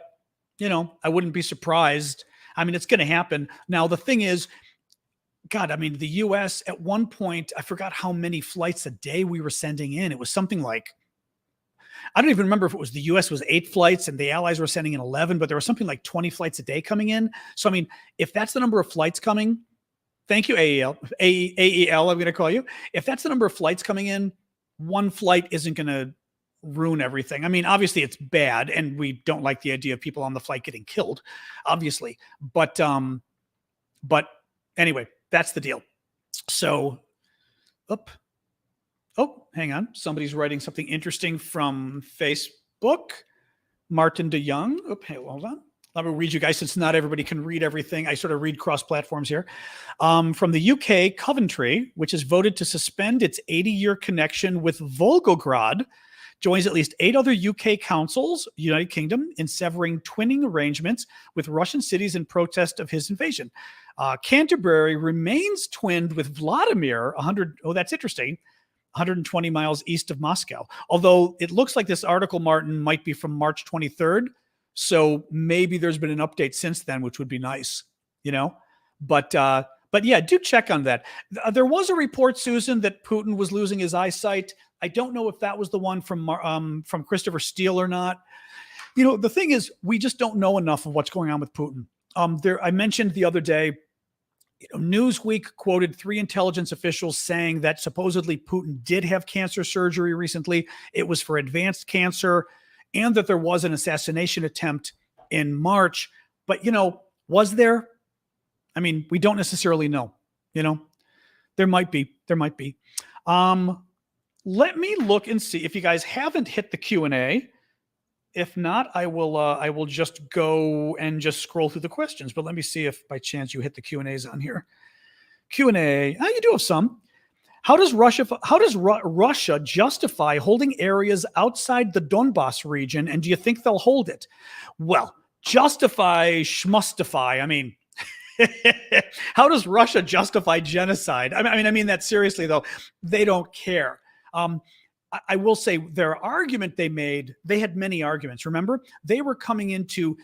I wouldn't be surprised. I mean, it's going to happen. Now, the thing is, God, I mean, the U.S. at one point, I forgot how many flights a day we were sending in. It was something like, I don't even remember if it was the U.S. was 8 flights and the Allies were sending in 11, but there was something like 20 flights a day coming in. So, I mean, if that's the number of flights coming, thank you, AEL, I'm going to call you. If that's the number of flights coming in, one flight isn't going to ruin everything. I mean, obviously it's bad, and we don't like the idea of people on the flight getting killed, obviously. But anyway, that's the deal. So, oh, hang on. Somebody's writing something interesting from Facebook. Martin DeYoung. Hey, hold on. Let me read you guys, since not everybody can read everything. I sort of read cross platforms here. From the UK, Coventry, which has voted to suspend its 80-year connection with Volgograd, joins at least 8 other UK councils, United Kingdom, in severing twinning arrangements with Russian cities in protest of his invasion. Canterbury remains twinned with Vladimir, 100. Oh, that's interesting. 120 miles east of Moscow. Although it looks like this article, Martin, might be from March 23rd. So maybe there's been an update since then, which would be nice, you know. But yeah, do check on that. There was a report, Susan, that Putin was losing his eyesight. I don't know if that was the one from Christopher Steele or not. You know, the thing is, we just don't know enough of what's going on with Putin. I mentioned the other day, Newsweek quoted 3 intelligence officials saying that supposedly Putin did have cancer surgery recently. It was for advanced cancer, and that there was an assassination attempt in March. But, was there? I mean, we don't necessarily know. There might be. Let me look and see if you guys haven't hit the Q&A. If not, I will just go and just scroll through the questions. But let me see if by chance you hit the Q&As on here. Q&A. You do have some. How does Russia justify holding areas outside the Donbas region, and do you think they'll hold it? Well, justify, schmustify. I mean, how does Russia justify genocide? I mean that seriously, though. They don't care. I will say their argument they had many arguments. Remember, they were coming into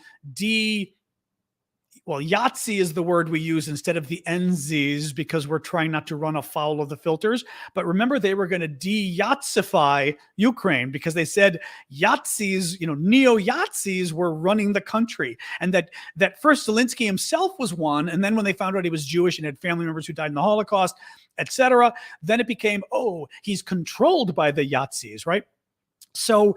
Yahtzee is the word we use instead of the Nzs because we're trying not to run afoul of the filters. But remember, they were going to de-Yahtsify Ukraine because they said Yahtzees, neo-Yahtzees were running the country. And that first Zelensky himself was one. And then when they found out he was Jewish and had family members who died in the Holocaust, etc., then it became, he's controlled by the Yahtzees, right? So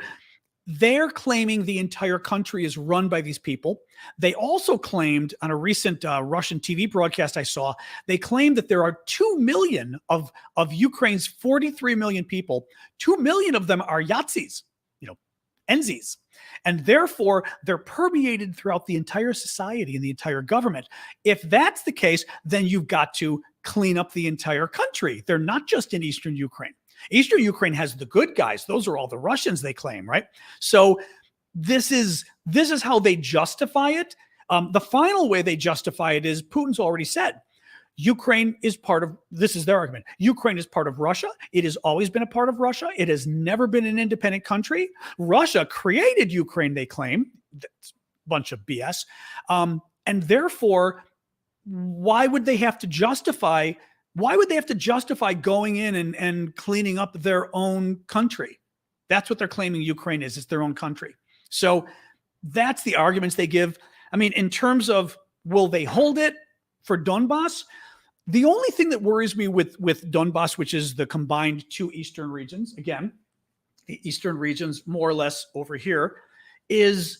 they're claiming the entire country is run by these people. They also claimed on a recent Russian TV broadcast I saw, they claimed that there are 2 million of Ukraine's 43 million people. 2 million of them are Yahtzees, Nzs. And therefore, they're permeated throughout the entire society and the entire government. If that's the case, then you've got to clean up the entire country. They're not just in eastern Ukraine. Eastern Ukraine has the good guys. Those are all the Russians, they claim, right? So this is how they justify it. The final way they justify it is Putin's already said, Ukraine is this is their argument. Ukraine is part of Russia. It has always been a part of Russia. It has never been an independent country. Russia created Ukraine, they claim. That's a bunch of BS. And therefore, why would they have to justify going in and cleaning up their own country? That's what they're claiming Ukraine is. It's their own country. So that's the arguments they give. I mean, in terms of will they hold it for Donbas? The only thing that worries me with Donbas, which is the combined 2 eastern regions, again, the eastern regions more or less over here, is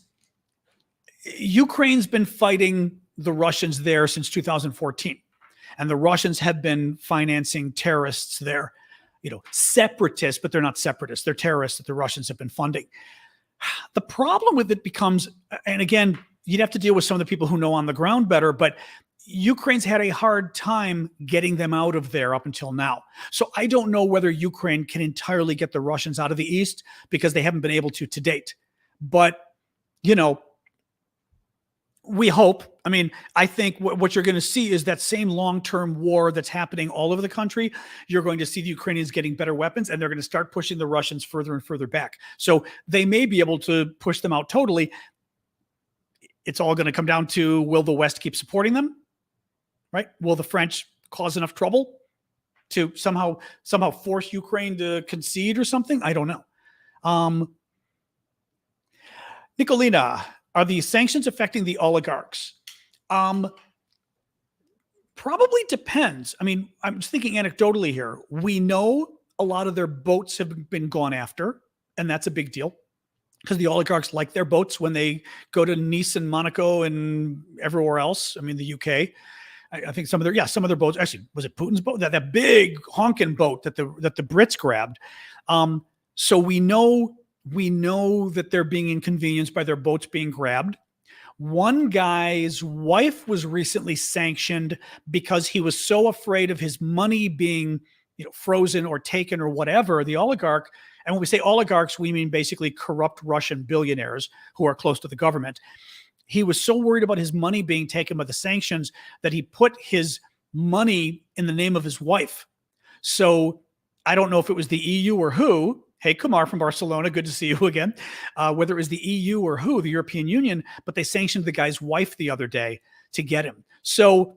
Ukraine's been fighting the Russians there since 2014. And the Russians have been financing terrorists there, separatists, but they're not separatists. They're terrorists that the Russians have been funding. The problem with it becomes, and again, you'd have to deal with some of the people who know on the ground better, but Ukraine's had a hard time getting them out of there up until now. So I don't know whether Ukraine can entirely get the Russians out of the East because they haven't been able to date. But, we hope. I mean, I think what you're going to see is that same long-term war that's happening all over the country. You're going to see the Ukrainians getting better weapons, and they're going to start pushing the Russians further and further back. So they may be able to push them out totally. It's all going to come down to, will the West keep supporting them? Right? Will the French cause enough trouble to somehow force Ukraine to concede or something? I don't know. Nicolina, are the sanctions affecting the oligarchs? Probably depends. I mean, I'm just thinking anecdotally here. We know a lot of their boats have been gone after, and that's a big deal because the oligarchs like their boats when they go to Nice and Monaco and everywhere else. I mean, the UK. I think some of their boats. Actually, was it Putin's boat? That big honking boat that the Brits grabbed. So we know that they're being inconvenienced by their boats being grabbed. One guy's wife was recently sanctioned because he was so afraid of his money being, frozen or taken or whatever, the oligarch. And when we say oligarchs, we mean basically corrupt Russian billionaires who are close to the government. He was so worried about his money being taken by the sanctions that he put his money in the name of his wife. So I don't know if it was the EU or who. Hey, Kumar from Barcelona, good to see you again. Whether it was the EU or the European Union, but they sanctioned the guy's wife the other day to get him. So,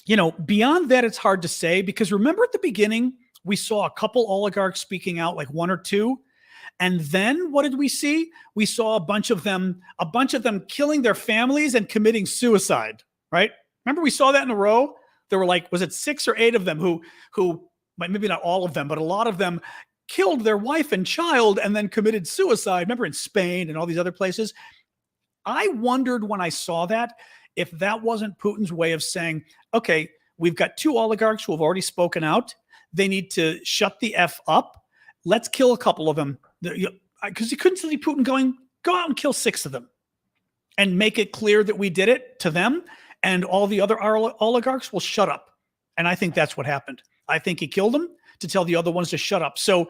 beyond that, it's hard to say, because remember at the beginning, we saw a couple oligarchs speaking out, like one or two. And then what did we see? We saw a bunch of them killing their families and committing suicide, right? Remember, we saw that in a row. There were like, was it 6 or 8 of them who maybe not all of them, but a lot of them killed their wife and child and then committed suicide. Remember, in Spain and all these other places. I wondered when I saw that, if that wasn't Putin's way of saying, okay, we've got 2 oligarchs who have already spoken out. They need to shut the F up. Let's kill a couple of them. Because you couldn't see Putin going, go out and kill 6 of them and make it clear that we did it to them, and all the other oligarchs will shut up. And I think that's what happened. I think he killed them to tell the other ones to shut up. So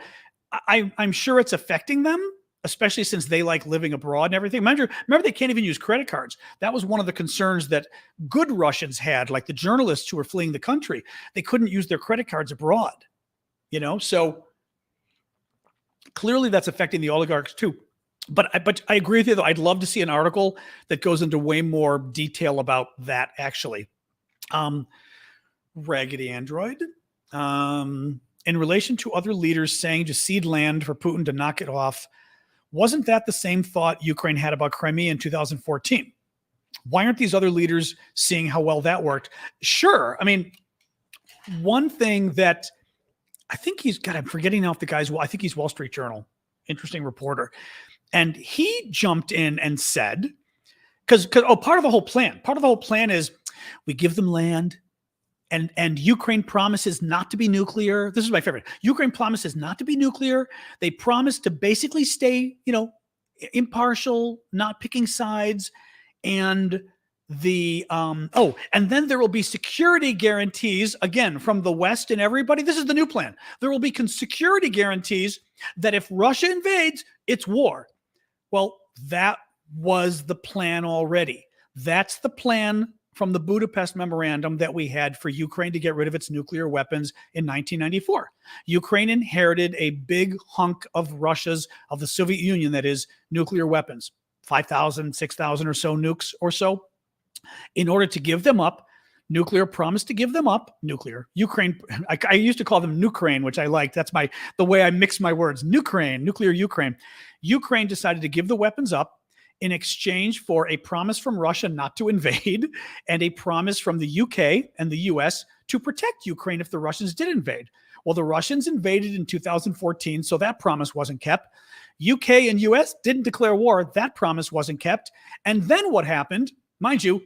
I'm sure it's affecting them, especially since they like living abroad and everything. Remember, they can't even use credit cards. That was one of the concerns that good Russians had, like the journalists who were fleeing the country. They couldn't use their credit cards abroad, So clearly that's affecting the oligarchs too. But I agree with you, though. I'd love to see an article that goes into way more detail about that, actually. Raggedy Android. In relation to other leaders saying to cede land for Putin to knock it off, wasn't that the same thought Ukraine had about Crimea in 2014? Why aren't these other leaders seeing how well that worked? Sure. I mean, one thing that I think I'm forgetting now if the guy's, I think he's Wall Street Journal, interesting reporter. And he jumped in and said, because part of the whole plan is we give them land, and Ukraine promises not to be nuclear. This is my favorite. Ukraine promises not to be nuclear. They promise to basically stay, impartial, not picking sides. And and then there will be security guarantees, again, from the West and everybody. This is the new plan. There will be security guarantees that if Russia invades, it's war. Well, that was the plan already. That's the plan from the Budapest Memorandum that we had for Ukraine to get rid of its nuclear weapons in 1994. Ukraine inherited a big hunk of the Soviet Union, that is, nuclear weapons, 5,000, 6,000 or so nukes or so. In order to give them up, nuclear promised to give them up. Ukraine, I used to call them Nukraine, which I liked. That's the way I mix my words. Nukraine, nuclear Ukraine. Ukraine decided to give the weapons up in exchange for a promise from Russia not to invade, and a promise from the UK and the US to protect Ukraine if the Russians did invade. Well, the Russians invaded in 2014, so that promise wasn't kept. UK and US didn't declare war. That promise wasn't kept. And then what happened? Mind you,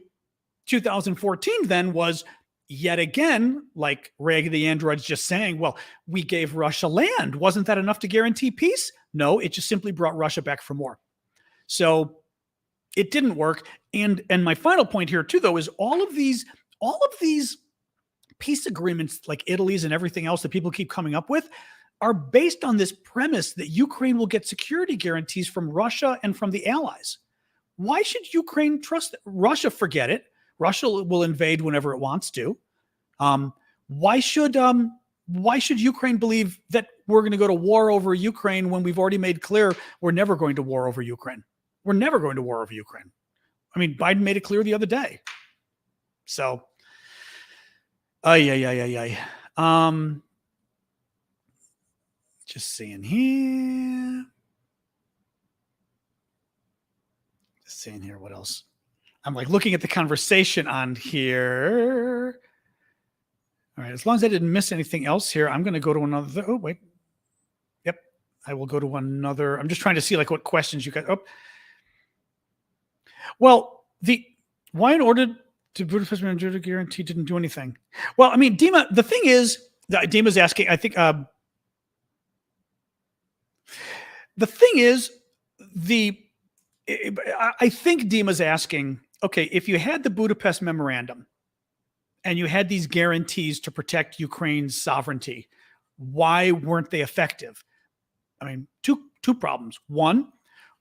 2014 then was yet again, like Raggedy Android's just saying, well, we gave Russia land. Wasn't that enough to guarantee peace? No, it just simply brought Russia back for more. So it didn't work. And my final point here too, though, is all of these peace agreements, like Italy's and everything else that people keep coming up with, are based on this premise that Ukraine will get security guarantees from Russia and from the allies. Why should Ukraine trust Russia? Forget it. Russia will invade whenever it wants to. Why should Ukraine believe that we're going to go to war over Ukraine when we've already made clear we're never going to war over Ukraine? We're never going to war over Ukraine. I mean, Biden made it clear the other day. So, just seeing here. What else? I'm like looking at the conversation on here. All right. As long as I didn't miss anything else here, I'm going to go to another. Oh, wait. Yep. I will go to another. I'm just trying to see like what questions you got. Oh. Well, why in order to Budapest guarantee didn't do anything? Well, I mean, Dima, the thing is, Dima's asking, I think, the thing is, I think Dima's asking, okay, if you had the Budapest Memorandum and you had these guarantees to protect Ukraine's sovereignty, why weren't they effective? I mean, two problems. One,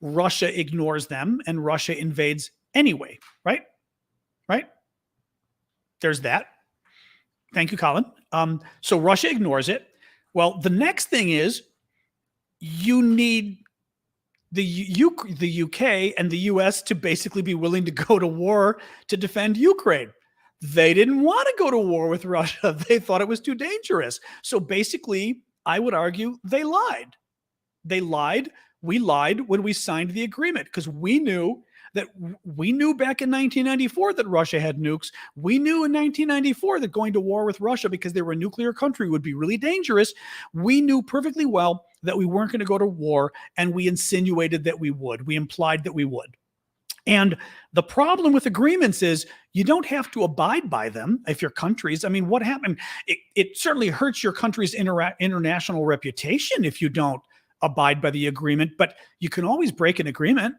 Russia ignores them and Russia invades anyway, right? Right? There's that. Thank you, Colin. So Russia ignores it. Well, the next thing is you need the UK and the US to basically be willing to go to war to defend Ukraine. They didn't want to go to war with Russia. They thought it was too dangerous. So basically, I would argue they lied. They lied. We lied when we signed the agreement because we knew back in 1994 that Russia had nukes. We knew in 1994 that going to war with Russia because they were a nuclear country would be really dangerous. We knew perfectly well that we weren't going to go to war, and we insinuated that we would. We implied that we would. And the problem with agreements is you don't have to abide by them if your countries, I mean, what happened? It certainly hurts your country's international reputation if you don't abide by the agreement, but you can always break an agreement.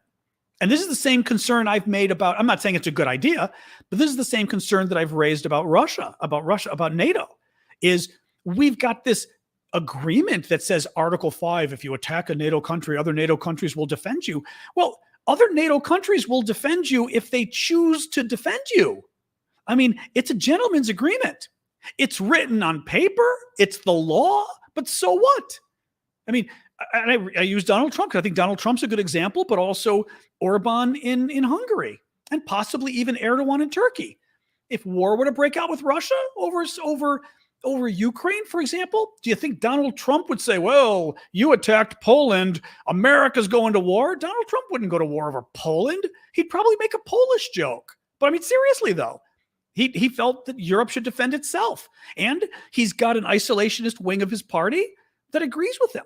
And this is the same concern I've made about, I'm not saying it's a good idea, but this is the same concern that I've raised about Russia, about NATO, is we've got this agreement that says Article 5, if you attack a NATO country, other NATO countries will defend you. Well, other NATO countries will defend you if they choose to defend you. I mean, it's a gentleman's agreement. It's written on paper. It's the law. But so what? I mean, I use Donald Trump because I think Donald Trump's a good example, but also Orban in Hungary and possibly even Erdogan in Turkey. If war were to break out with Russia over Ukraine, for example, do you think Donald Trump would say, well, you attacked Poland, America's going to war? Donald Trump wouldn't go to war over Poland. He'd probably make a Polish joke. But I mean, seriously, though, he felt that Europe should defend itself. And he's got an isolationist wing of his party that agrees with him,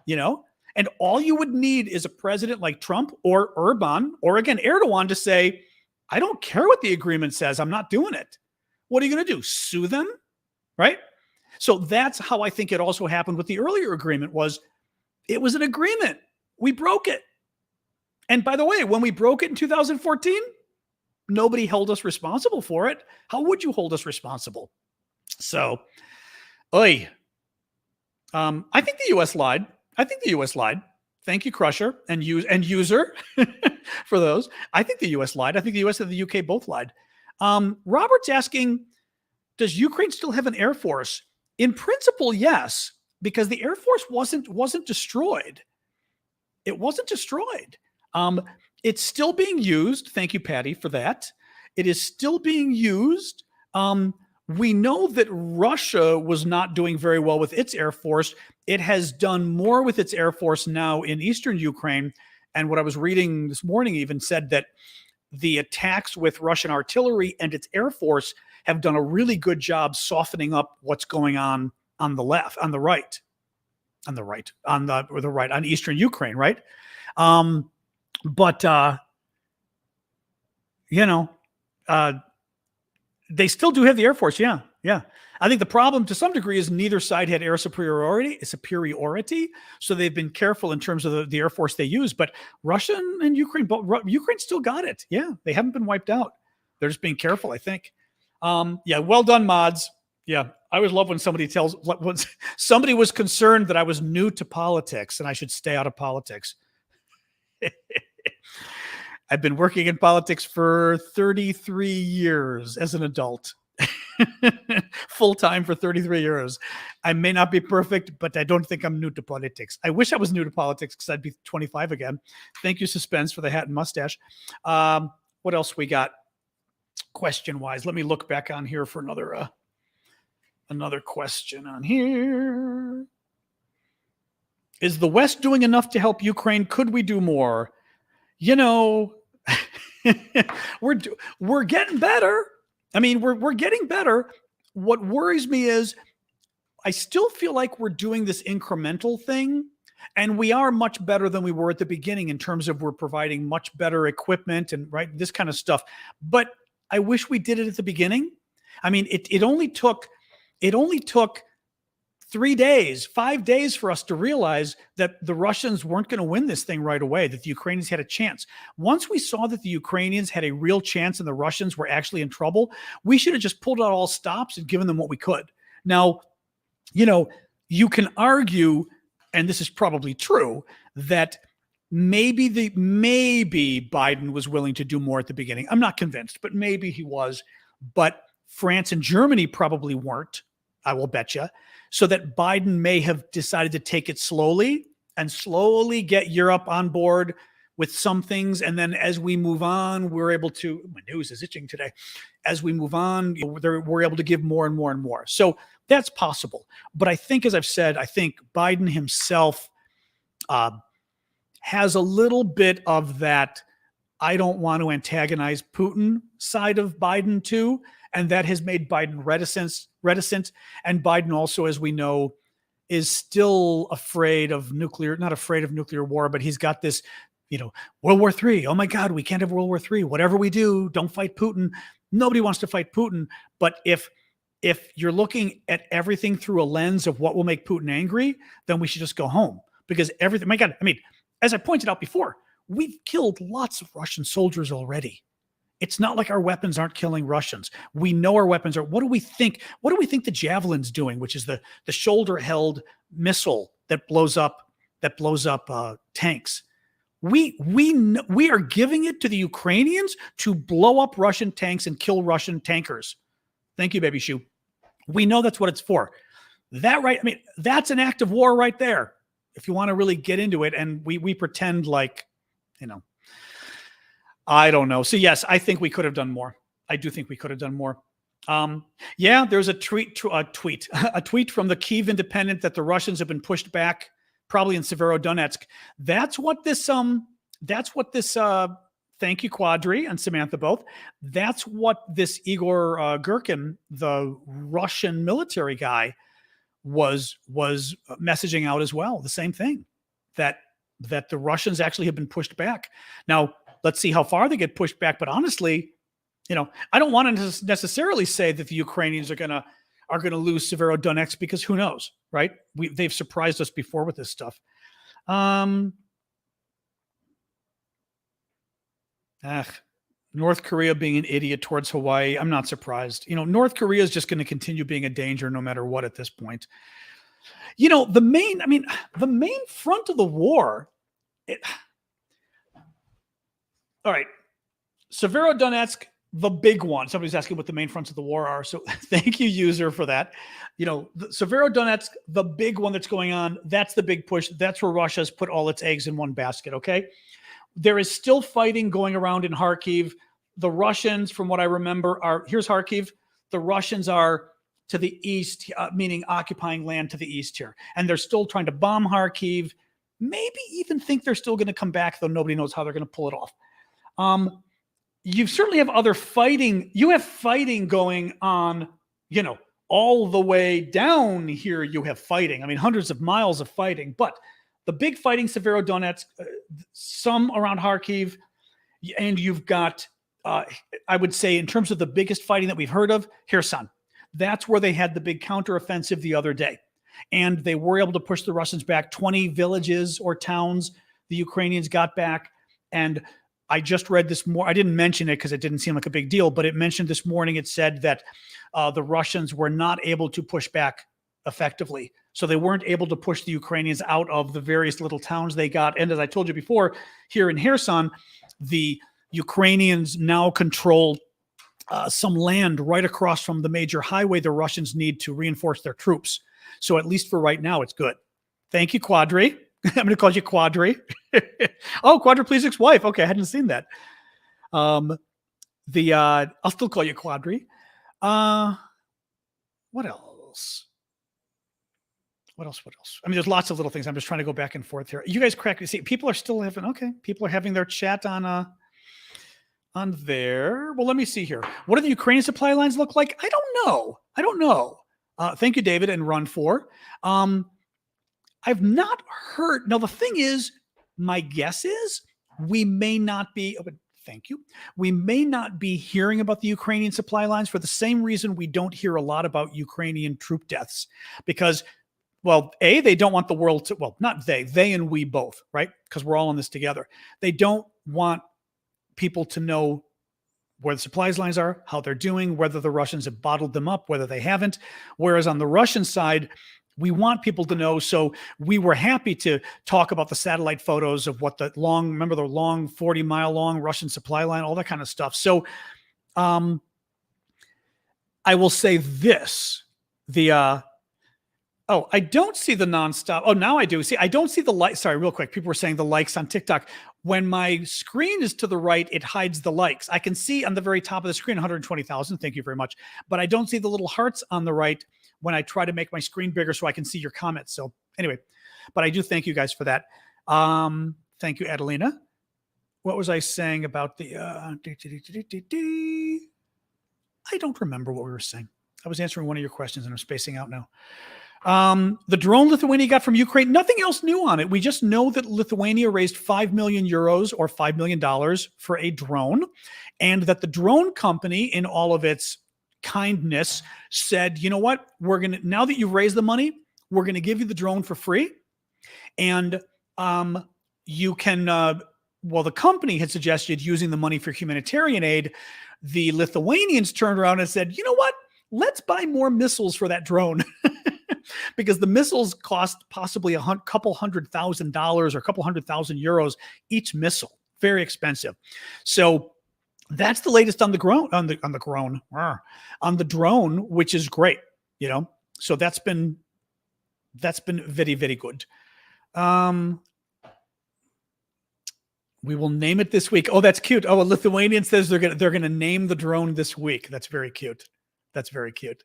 you know? And all you would need is a president like Trump or Orban or, again, Erdogan to say, I don't care what the agreement says. I'm not doing it. What are you going to do? Sue them? Right? So that's how I think it also happened with the earlier agreement was it was an agreement. We broke it. And by the way, when we broke it in 2014, nobody held us responsible for it. How would you hold us responsible? So, I think the U.S. lied. Thank you, Crusher and User for those. I think the U.S. lied. I think the U.S. and the U.K. both lied. Robert's asking, does Ukraine still have an air force? In principle, yes, because the air force wasn't destroyed. It wasn't destroyed. It's still being used. Thank you, Patty, for that. It is still being used. We know that Russia was not doing very well with its air force. It has done more with its air force now in eastern Ukraine. And what I was reading this morning even said that the attacks with Russian artillery and its air force have done a really good job softening up what's going on the left, on eastern Ukraine, right? They still do have the air force. Yeah. I think the problem to some degree is neither side had air superiority. So they've been careful in terms of the air force they use, but Russia and Ukraine, Ukraine still got it. Yeah. They haven't been wiped out. They're just being careful, I think. Well done, mods. Yeah. I always love when somebody was concerned that I was new to politics and I should stay out of politics. I've been working in politics for 33 years as an adult. Full-time for 33 years. I may not be perfect, but I don't think I'm new to politics. I wish I was new to politics because I'd be 25 again. Thank you, Suspense, for the hat and mustache. What else we got question-wise? Let me look back on here for another question on here. Is the West doing enough to help Ukraine? Could we do more? You know, we're getting better. I mean, we're getting better. What worries me is I still feel like we're doing this incremental thing, and we are much better than we were at the beginning in terms of we're providing much better equipment and this kind of stuff. But I wish we did it at the beginning. I mean, it only took 5 days for us to realize that the Russians weren't going to win this thing right away, that the Ukrainians had a chance. Once we saw that the Ukrainians had a real chance and the Russians were actually in trouble, we should have just pulled out all stops and given them what we could. Now, you can argue, and this is probably true, that maybe Biden was willing to do more at the beginning. I'm not convinced, but maybe he was. But France and Germany probably weren't, I will bet you. So that Biden may have decided to take it slowly and slowly get Europe on board with some things. And then as we move on, we're able to, my nose is itching today. As we move on, we're able to give more and more and more. So that's possible. But I think, as I've said, I think Biden himself has a little bit of that I don't want to antagonize Putin side of Biden too. And that has made Biden reticent. And Biden also, as we know, is still afraid of not afraid of nuclear war, but he's got this, World War III. Oh my God, we can't have World War III. Whatever we do, don't fight Putin. Nobody wants to fight Putin. But if you're looking at everything through a lens of what will make Putin angry, then we should just go home, because everything, my God, I mean, as I pointed out before, we've killed lots of Russian soldiers already. It's not like our weapons aren't killing Russians. We know our weapons are. What do we think? What do we think the Javelin's doing, which is the shoulder-held missile that blows up tanks? We are giving it to the Ukrainians to blow up Russian tanks and kill Russian tankers. Thank you, baby shoe. We know that's what it's for. That's an act of war right there. If you want to really get into it, and we pretend like, I don't know. So yes, I think we could have done more. I do think we could have done more. There's a tweet from the Kyiv Independent that the Russians have been pushed back, probably in Sievierodonetsk. That's what this thank you, Quadri and Samantha both. That's what this Igor Girkin, the Russian military guy, was messaging out as well. The same thing, that the Russians actually have been pushed back. Now, let's see how far they get pushed back. But honestly, I don't want to necessarily say that the Ukrainians are gonna lose Sievierodonetsk, because who knows, right? They've surprised us before with this stuff. North Korea being an idiot towards Hawaii, I'm not surprised. North Korea is just going to continue being a danger no matter what at this point. The main front of the war. All right, Sievierodonetsk, the big one. Somebody's asking what the main fronts of the war are. So thank you, user, for that. Sievierodonetsk, the big one that's going on, that's the big push. That's where Russia's put all its eggs in one basket, okay? There is still fighting going around in Kharkiv. The Russians, from what I remember, here's Kharkiv. The Russians are to the east, meaning occupying land to the east here. And they're still trying to bomb Kharkiv. Maybe even think they're still going to come back, though nobody knows how they're going to pull it off. You certainly have other fighting. You have fighting going on, all the way down here. You have fighting. Hundreds of miles of fighting. But the big fighting, Sievierodonetsk, some around Kharkiv, and you've got, I would say, in terms of the biggest fighting that we've heard of, Kherson. That's where they had the big counteroffensive the other day. And they were able to push the Russians back. 20 villages or towns the Ukrainians got back. And I just read this more. I didn't mention it because it didn't seem like a big deal, but it mentioned this morning, it said that the Russians were not able to push back effectively. So they weren't able to push the Ukrainians out of the various little towns they got. And as I told you before, here in Kherson, the Ukrainians now control some land right across from the major highway the Russians need to reinforce their troops. So at least for right now, it's good. Thank you, Quadri. I'm going to call you Quadri. Oh, quadriplegic's wife. Okay, I hadn't seen that. I'll still call you Quadri. What else? What else? There's lots of little things. I'm just trying to go back and forth here. You guys see, people are still having, people are having their chat on there. Well, let me see here. What do the Ukrainian supply lines look like? I don't know. Thank you, David and Run 4. I've not heard. Now, the thing is, my guess is we may not be, thank you. We may not be hearing about the Ukrainian supply lines for the same reason we don't hear a lot about Ukrainian troop deaths. Because, well, they don't want the world to, well, not they and we both, right? Because we're all in this together. They don't want people to know where the supplies lines are, how they're doing, whether the Russians have bottled them up, whether they haven't. Whereas on the Russian side, we want people to know. So we were happy to talk about the satellite photos of what remember the long 40-mile long Russian supply line, all that kind of stuff. So I will say this, Oh, I don't see the nonstop. Oh, now I do. See, I don't see the like. Sorry, real quick. People were saying the likes on TikTok. When my screen is to the right, it hides the likes. I can see on the very top of the screen 120,000. Thank you very much. But I don't see the little hearts on the right when I try to make my screen bigger so I can see your comments. So anyway, but I do thank you guys for that. Thank you, Adelina. What was I saying about the I don't remember what we were saying. I was answering one of your questions and I'm spacing out now. The drone Lithuania got from Ukraine, nothing else new on it. We just know that Lithuania raised 5 million euros or $5 million for a drone, and that the drone company, in all of its kindness, said, you know what, we're going to, now that you've raised the money, we're going to give you the drone for free. And you can, well, the company had suggested using the money for humanitarian aid. The Lithuanians turned around and said, you know what, let's buy more missiles for that drone. Because the missiles cost possibly a couple $100,000 or a couple €100,000 each missile. Very expensive. So that's the latest on the drone, which is great, you know. So that's been very, very good. We will name it this week. Oh, that's cute. Oh, a Lithuanian says they're gonna name the drone this week. That's very cute. That's very cute.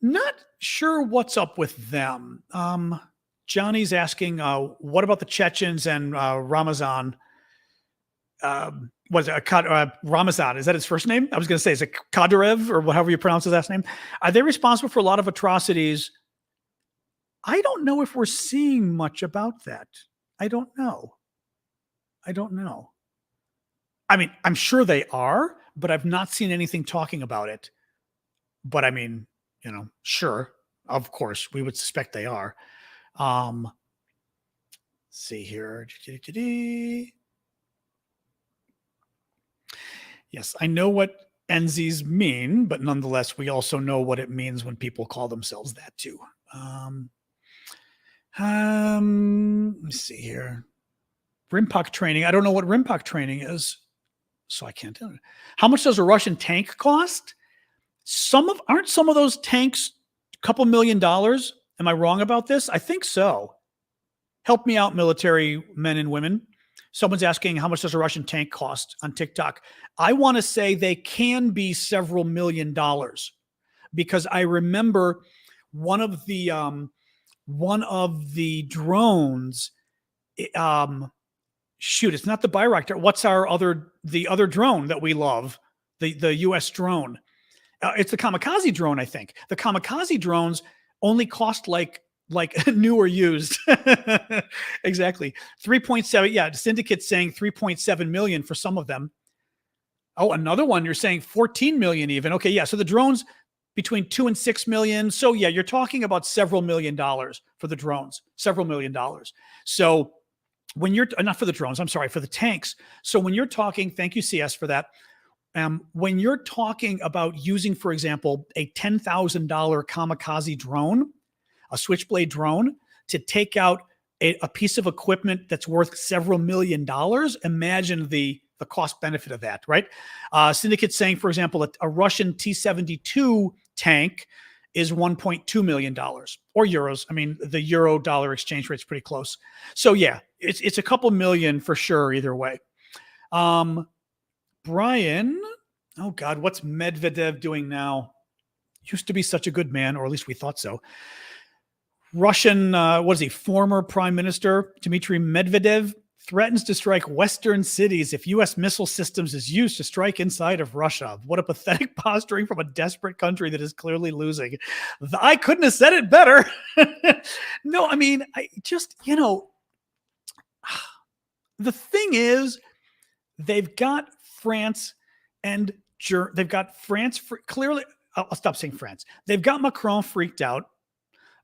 Not sure what's up with them. Johnny's asking, what about the Chechens and Ramazan? Was it Ramazan? Is that his first name? I was going to say, is it Kadyrov or however you pronounce his last name? Are they responsible for a lot of atrocities? I don't know if we're seeing much about that. I don't know. I mean, I'm sure they are, but I've not seen anything talking about it. But I mean, you know, sure, of course, we would suspect they are. See here. Yes, I know what NZs mean, but nonetheless, we also know what it means when people call themselves that too. Let me see here. Rimpak training. I don't know what Rimpak training is, so I can't tell you. How much does a Russian tank cost? Aren't some of those tanks a couple $1 million? Am I wrong about this? I think so. Help me out, military men and women. Someone's asking, how much does a Russian tank cost on TikTok? I want to say they can be several $1 million, because I remember one of the drones. Shoot, it's not the Bayraktar. What's the other drone that we love? The U.S. drone. It's the kamikaze drone, I think. The kamikaze drones only cost like new or used. Exactly. 3.7. Yeah, Syndicate's saying 3.7 million for some of them. Oh, another one, you're saying 14 million even. Okay, yeah. So the drones between 2 and 6 million. So yeah, you're talking about several $1 million for the drones, several $1 million. So when you're not for the drones, I'm sorry, for the tanks. So when you're talking, thank you, CS, for that. When you're talking about using, for example, a $10,000 kamikaze drone, a Switchblade drone, to take out a piece of equipment that's worth several $1 million, imagine the cost benefit of that, right? Syndicate's saying, for example, a Russian T-72 tank is $1.2 million or euros. I mean, the euro dollar exchange rate's pretty close. So yeah, it's a couple million for sure either way. Brian, oh God, what's Medvedev doing now? Used to be such a good man, or at least we thought so. Russian, what is he, former Prime Minister Dmitry Medvedev threatens to strike Western cities if U.S. missile systems is used to strike inside of Russia. What a pathetic posturing from a desperate country that is clearly losing. I couldn't have said it better. No, I mean, I just, you know, the thing is, they've got France and they've got France clearly. I'll stop saying France. They've got Macron freaked out.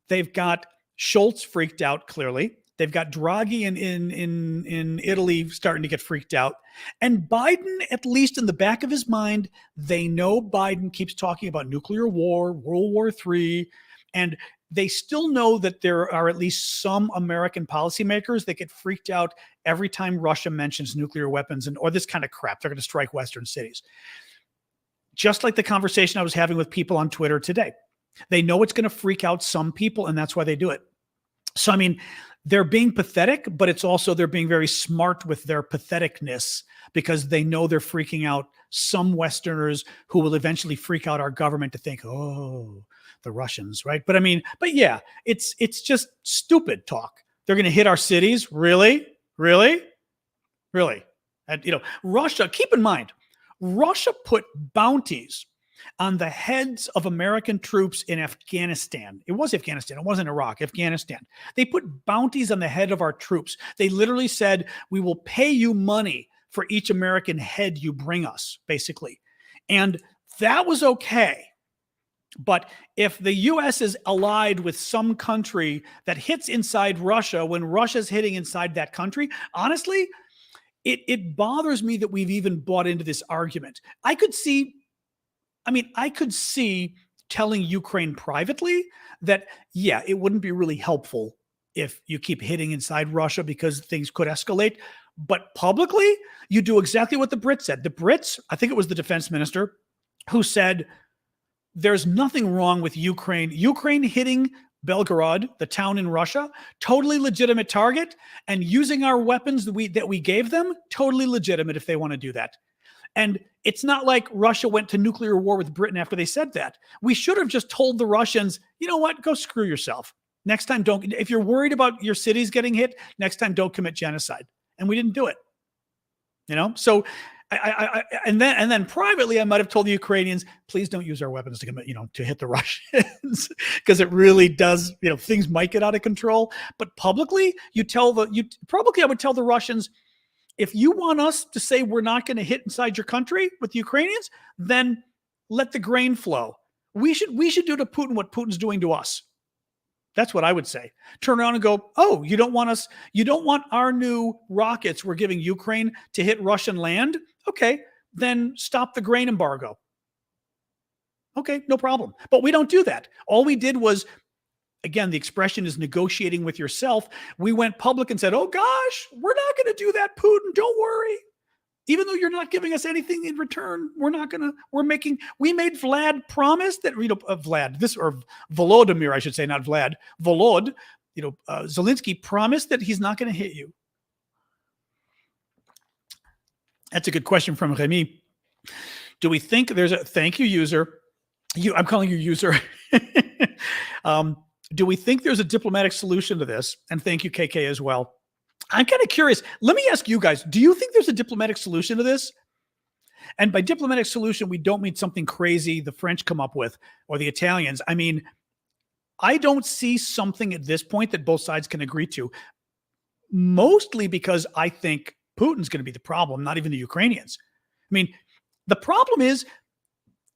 They've got Schultz freaked out clearly. They've got Draghi in Italy starting to get freaked out. And Biden, at least in the back of his mind, they know Biden keeps talking about nuclear war, World War III, and they still know that there are at least some American policymakers that get freaked out every time Russia mentions nuclear weapons or this kind of crap. They're going to strike Western cities. just like the conversation I was having with people on Twitter today. They know it's going to freak out some people, and that's why they do it. So, I mean, they're being pathetic, but it's also they're being very smart with their patheticness because they know they're freaking out some Westerners who will eventually freak out our government to think, oh, the Russians, right? But I mean, but yeah, it's just stupid talk. They're going to hit our cities. Really? Really? Really? And, you know, Russia, keep in mind, Russia put bounties on the heads of American troops in Afghanistan. It was Afghanistan. It wasn't Iraq, Afghanistan. They put bounties on the head of our troops. They literally said, we will pay you money for each American head you bring us, basically. And that was okay. But if the U.S. is allied with some country that hits inside Russia when Russia's hitting inside that country, honestly, it bothers me that we've even bought into this argument. I could see telling Ukraine privately that, yeah, it wouldn't be really helpful if you keep hitting inside Russia because things could escalate. But publicly, you do exactly what the Brits said. The Brits, I think it was the defense minister, who said, there's nothing wrong with Ukraine. Ukraine hitting Belgorod, the town in Russia, totally legitimate target, and using our weapons that we gave them, totally legitimate if they want to do that. And it's not like Russia went to nuclear war with Britain after they said that. We should have just told the Russians, you know what, go screw yourself. Next time, don't. If you're worried about your cities getting hit, next time don't commit genocide. And we didn't do it. You know, so and then privately, I might have told the Ukrainians, please don't use our weapons to commit, to hit the Russians, because it really does, things might get out of control. But publicly, I would tell the Russians, if you want us to say we're not going to hit inside your country with the Ukrainians, then let the grain flow. We should do to Putin what Putin's doing to us. That's what I would say. Turn around and go, oh, you don't want our new rockets we're giving Ukraine to hit Russian land? Okay, then stop the grain embargo. Okay, no problem. But we don't do that. All we did was, again, the expression is negotiating with yourself. We went public and said, oh gosh, we're not going to do that, Putin. Don't worry. Even though you're not giving us anything in return, we made Vlad promise that, Volodymyr, I should say, not Vlad, Zelensky promised that he's not going to hit you. That's a good question from Remy. Do we think thank you, user. I'm calling you user. Do we think there's a diplomatic solution to this? And thank you, KK, as well. I'm kind of curious. Let me ask you guys, do you think there's a diplomatic solution to this? And by diplomatic solution, we don't mean something crazy the French come up with or the Italians. I mean, I don't see something at this point that both sides can agree to, mostly because I think Putin's going to be the problem, not even the Ukrainians. I mean, the problem is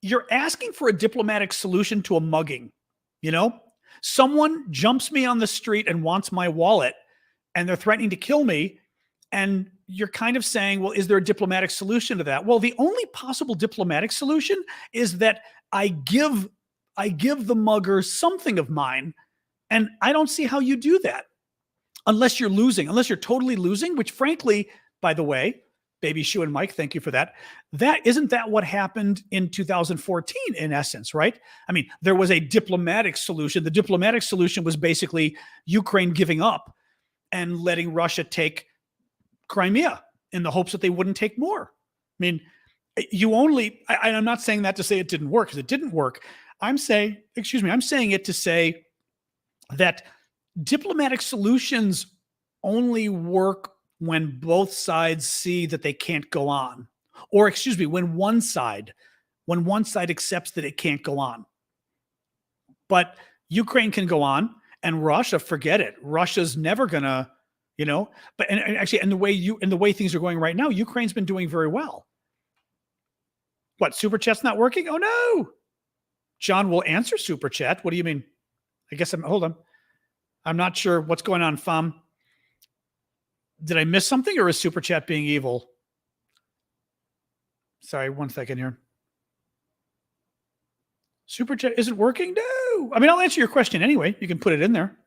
you're asking for a diplomatic solution to a mugging. Someone jumps me on the street and wants my wallet, and they're threatening to kill me, and you're kind of saying, well, is there a diplomatic solution to that? Well, the only possible diplomatic solution is that I give the mugger something of mine, and I don't see how you do that unless you're totally losing, which frankly, by the way, Baby Shoe and Mike, thank you for that. Isn't that what happened in 2014 in essence, right? I mean, there was a diplomatic solution. The diplomatic solution was basically Ukraine giving up and letting Russia take Crimea in the hopes that they wouldn't take more. I mean, I'm not saying that to say it didn't work, because it didn't work. I'm saying it to say that diplomatic solutions only work when both sides see that they can't go on, or when one side accepts that it can't go on. But Ukraine can go on, and Russia, forget it. Russia's never gonna, But the way things are going right now, Ukraine's been doing very well. What, Super Chat's not working? Oh no! John will answer Super Chat. What do you mean? Hold on. I'm not sure what's going on, Fam. Did I miss something, or is Super Chat being evil? Sorry, 1 second here. Super Chat isn't working? No. I mean, I'll answer your question anyway. You can put it in there.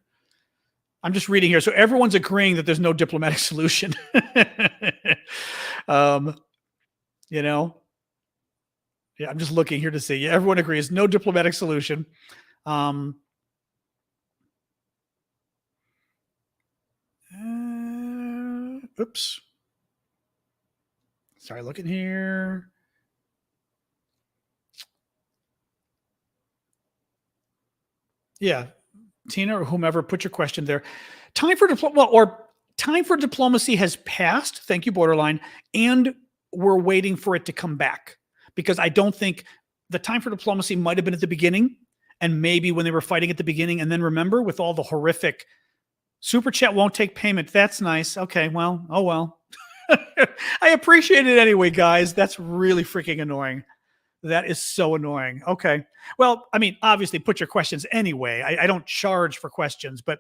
I'm just reading here. So everyone's agreeing that there's no diplomatic solution. Yeah, I'm just looking here to see. Yeah, everyone agrees. No diplomatic solution. Oops. Sorry, looking here. Yeah, Tina or whomever, put your question there. Time for time for diplomacy has passed. Thank you, borderline, and we're waiting for it to come back because I don't think the time for diplomacy might have been at the beginning, and maybe when they were fighting at the beginning, and then remember with all the horrific super chat won't take payment. That's nice. Okay, well, oh well. I appreciate it anyway, guys. That's really freaking annoying. That is so annoying. Okay. Well, I mean, obviously put your questions anyway. I don't charge for questions, but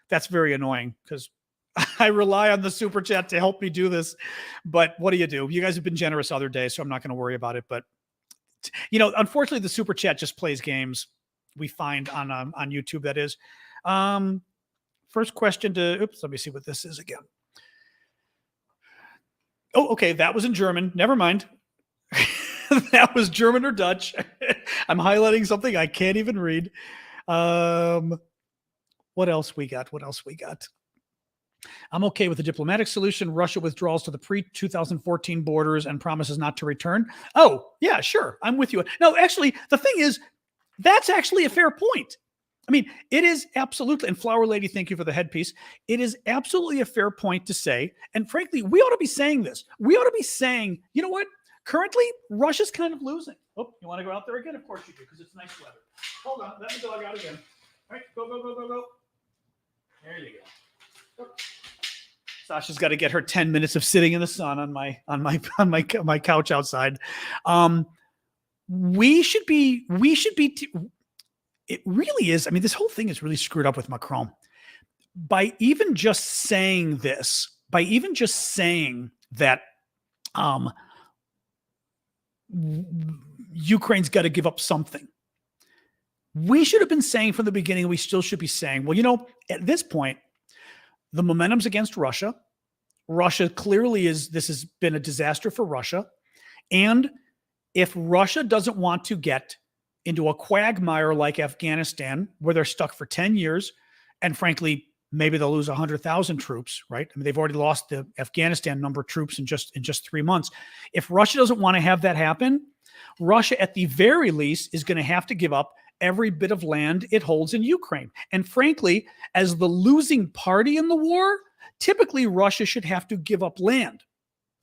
that's very annoying because I rely on the super chat to help me do this. But what do? You guys have been generous other days, so I'm not going to worry about it. But, unfortunately, the super chat just plays games we find on YouTube, that is. First question let me see what this is again. Oh, okay. That was in German. Never mind. That was German or Dutch. I'm highlighting something I can't even read. What else we got? I'm okay with the diplomatic solution. Russia withdraws to the pre-2014 borders and promises not to return. Oh, yeah, sure. I'm with you. No, actually, the thing is, that's actually a fair point. I mean, it is absolutely, and Flower Lady, thank you for the headpiece. It is absolutely a fair point to say, and frankly, we ought to be saying this. We ought to be saying, you know what? Currently, Russia's kind of losing. Oh, you want to go out there again? Of course you do, because it's nice weather. Hold on, let the dog out again. All right, go. There you go. Sasha's got to get her 10 minutes of sitting in the sun on my couch outside. We should be. It really is. I mean, this whole thing is really screwed up with Macron. By even just saying this, that Ukraine's got to give up something. We should have been saying from the beginning, we still should be saying, well, at this point, the momentum's against Russia. Russia clearly this has been a disaster for Russia. And if Russia doesn't want to get into a quagmire like Afghanistan, where they're stuck for 10 years, and frankly, maybe they'll lose 100,000 troops, right? I mean, they've already lost the Afghanistan number of troops in just 3 months. If Russia doesn't want to have that happen, Russia, at the very least, is going to have to give up every bit of land it holds in Ukraine. And frankly, as the losing party in the war, typically Russia should have to give up land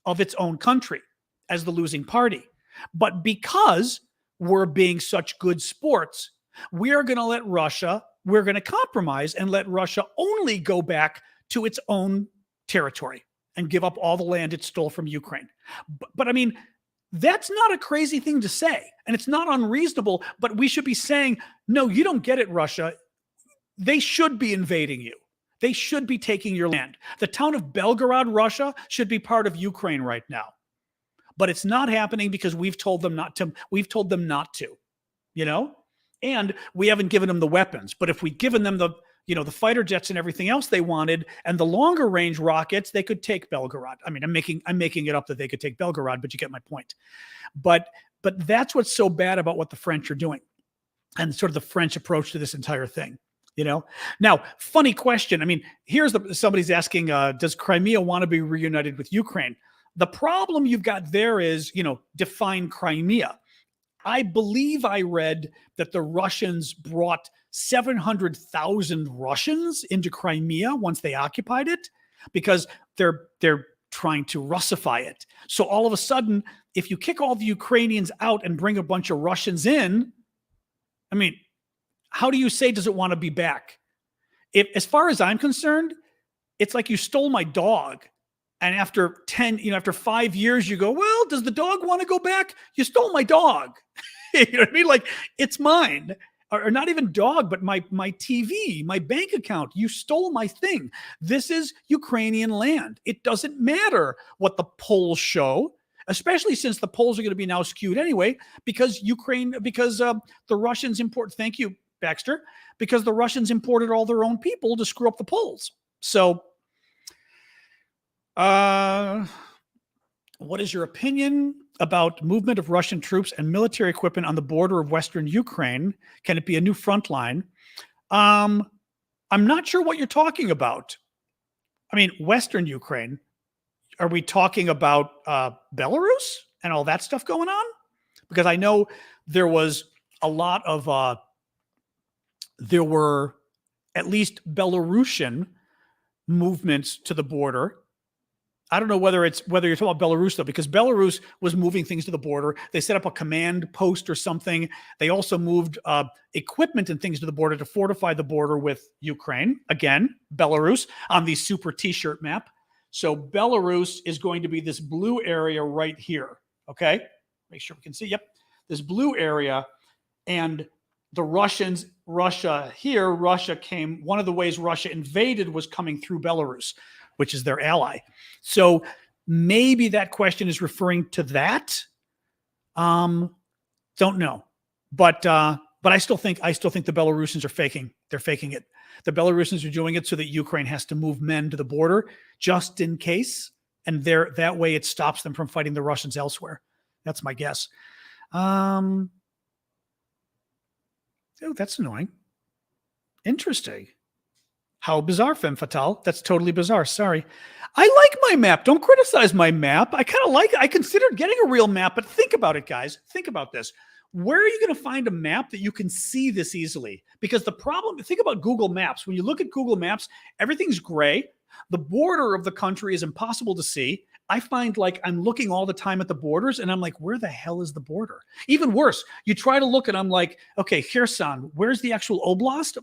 of its own country as the losing party. But because we're being such good sports, we're going to compromise and let Russia only go back to its own territory and give up all the land it stole from Ukraine. But I mean, that's not a crazy thing to say, and it's not unreasonable, but we should be saying, no, you don't get it, Russia. They should be invading you. They should be taking your land. The town of Belgorod, Russia, should be part of Ukraine right now. But it's not happening because we've told them not to. And we haven't given them the weapons. But if we'd given them the fighter jets and everything else they wanted, and the longer range rockets, they could take Belgorod. I mean, I'm making it up that they could take Belgorod, but you get my point. But that's what's so bad about what the French are doing, and sort of the French approach to this entire thing. Now, funny question. I mean, somebody's asking, does Crimea want to be reunited with Ukraine? The problem you've got there is, define Crimea. I believe I read that the Russians brought 700,000 Russians into Crimea once they occupied it, because they're trying to Russify it. So all of a sudden, if you kick all the Ukrainians out and bring a bunch of Russians in, I mean, how do you say, does it want to be back? As far as I'm concerned, it's like you stole my dog. And after 5 years, you go, well, does the dog want to go back? You stole my dog. You know what I mean? Like, it's mine. Or not even dog, but my TV, my bank account. You stole my thing. This is Ukrainian land. It doesn't matter what the polls show, especially since the polls are going to be now skewed anyway, because the Russians thank you, Baxter, because the Russians imported all their own people to screw up the polls. So, what is your opinion about movement of Russian troops and military equipment on the border of Western Ukraine. Can it be a new front line? I'm not sure what you're talking about. I mean, Western Ukraine. Are we talking about Belarus and all that stuff going on? Because I know there was a lot of, there were at least Belarusian movements to the border. I don't know whether you're talking about Belarus though, because Belarus was moving things to the border. They set up a command post or something. They also moved equipment and things to the border to fortify the border with Ukraine. Again, Belarus on the super T-shirt map. So Belarus is going to be this blue area right here. Okay, make sure we can see. Yep, this blue area, and the Russians, Russia here. Russia came. One of the ways Russia invaded was coming through Belarus, which is their ally. So maybe that question is referring to that. Don't know, but I still think the Belarusians are faking. They're faking it. The Belarusians are doing it so that Ukraine has to move men to the border just in case, and that way it stops them from fighting the Russians elsewhere. That's my guess. Oh, that's annoying. Interesting. How bizarre, Femme Fatale. That's totally bizarre. Sorry. I like my map. Don't criticize my map. I kind of like it. I considered getting a real map, but think about it, guys. Think about this. Where are you going to find a map that you can see this easily? Because the problem, think about Google Maps. When you look at Google Maps, everything's gray. The border of the country is impossible to see. I find like I'm looking all the time at the borders and I'm like, where the hell is the border? Even worse, you try to look and I'm like, okay, Kherson, where's the actual oblast?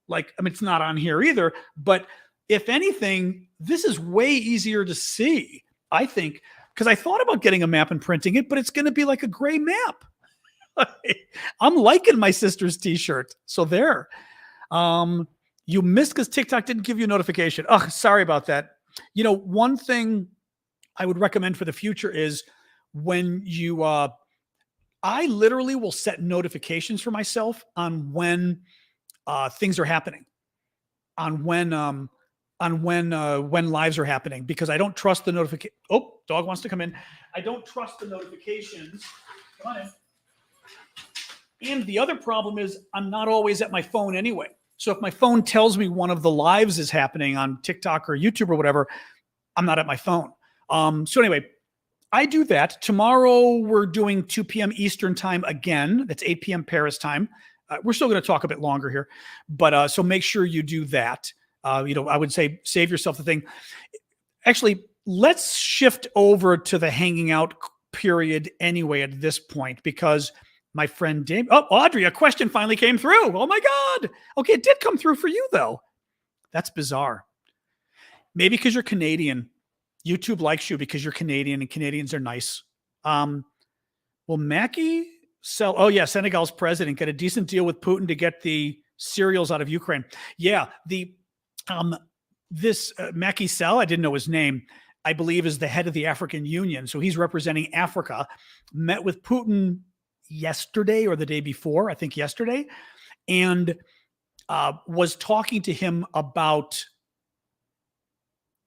Like, I mean, it's not on here either. But if anything, this is way easier to see, I think, because I thought about getting a map and printing it, but it's going to be like a gray map. I'm liking my sister's t-shirt. So there. You missed because TikTok didn't give you a notification. Oh, sorry about that. You know, one thing I would recommend for the future is when you, I literally will set notifications for myself on when things are happening, on when lives are happening, because I don't trust the notification. Oh, dog wants to come in. I don't trust the notifications. Come on in. And the other problem is I'm not always at my phone anyway. So if my phone tells me one of the lives is happening on TikTok or YouTube or whatever, I'm not at my phone. So anyway, I do that. Tomorrow we're doing 2 p.m. Eastern time again. That's 8 p.m. Paris time. We're still going to talk a bit longer here, but so make sure you do that. You know, I would say save yourself the thing. Actually, let's shift over to the hanging out period anyway at this point, because my friend Dave, oh, Audrey, a question finally came through. Oh my God. Okay, it did come through for you though. That's bizarre. Maybe because you're Canadian. YouTube likes you because you're Canadian and Canadians are nice. Will Mackey sell? Oh yeah, Senegal's president get a decent deal with Putin to get the cereals out of Ukraine. Yeah, this Macky Sall, I didn't know his name, I believe is the head of the African Union. So he's representing Africa, met with Putin yesterday or the day before, I think yesterday, and was talking to him about,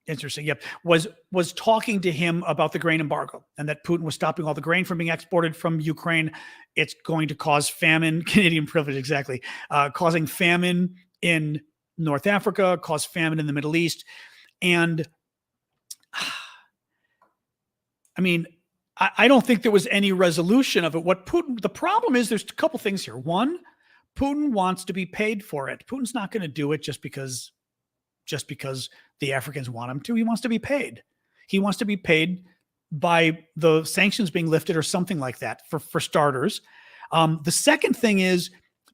interesting, yep, was talking to him about the grain embargo and that Putin was stopping all the grain from being exported from Ukraine. It's going to cause famine, Canadian privilege, exactly, causing famine in North Africa, cause famine in the Middle East. And I mean, I don't think there was any resolution of it. What Putin, the problem is there's a couple things here. One, Putin wants to be paid for it. Putin's not going to do it just because the Africans want him to. He wants to be paid. He wants to be paid by the sanctions being lifted or something like that, for starters. The second thing is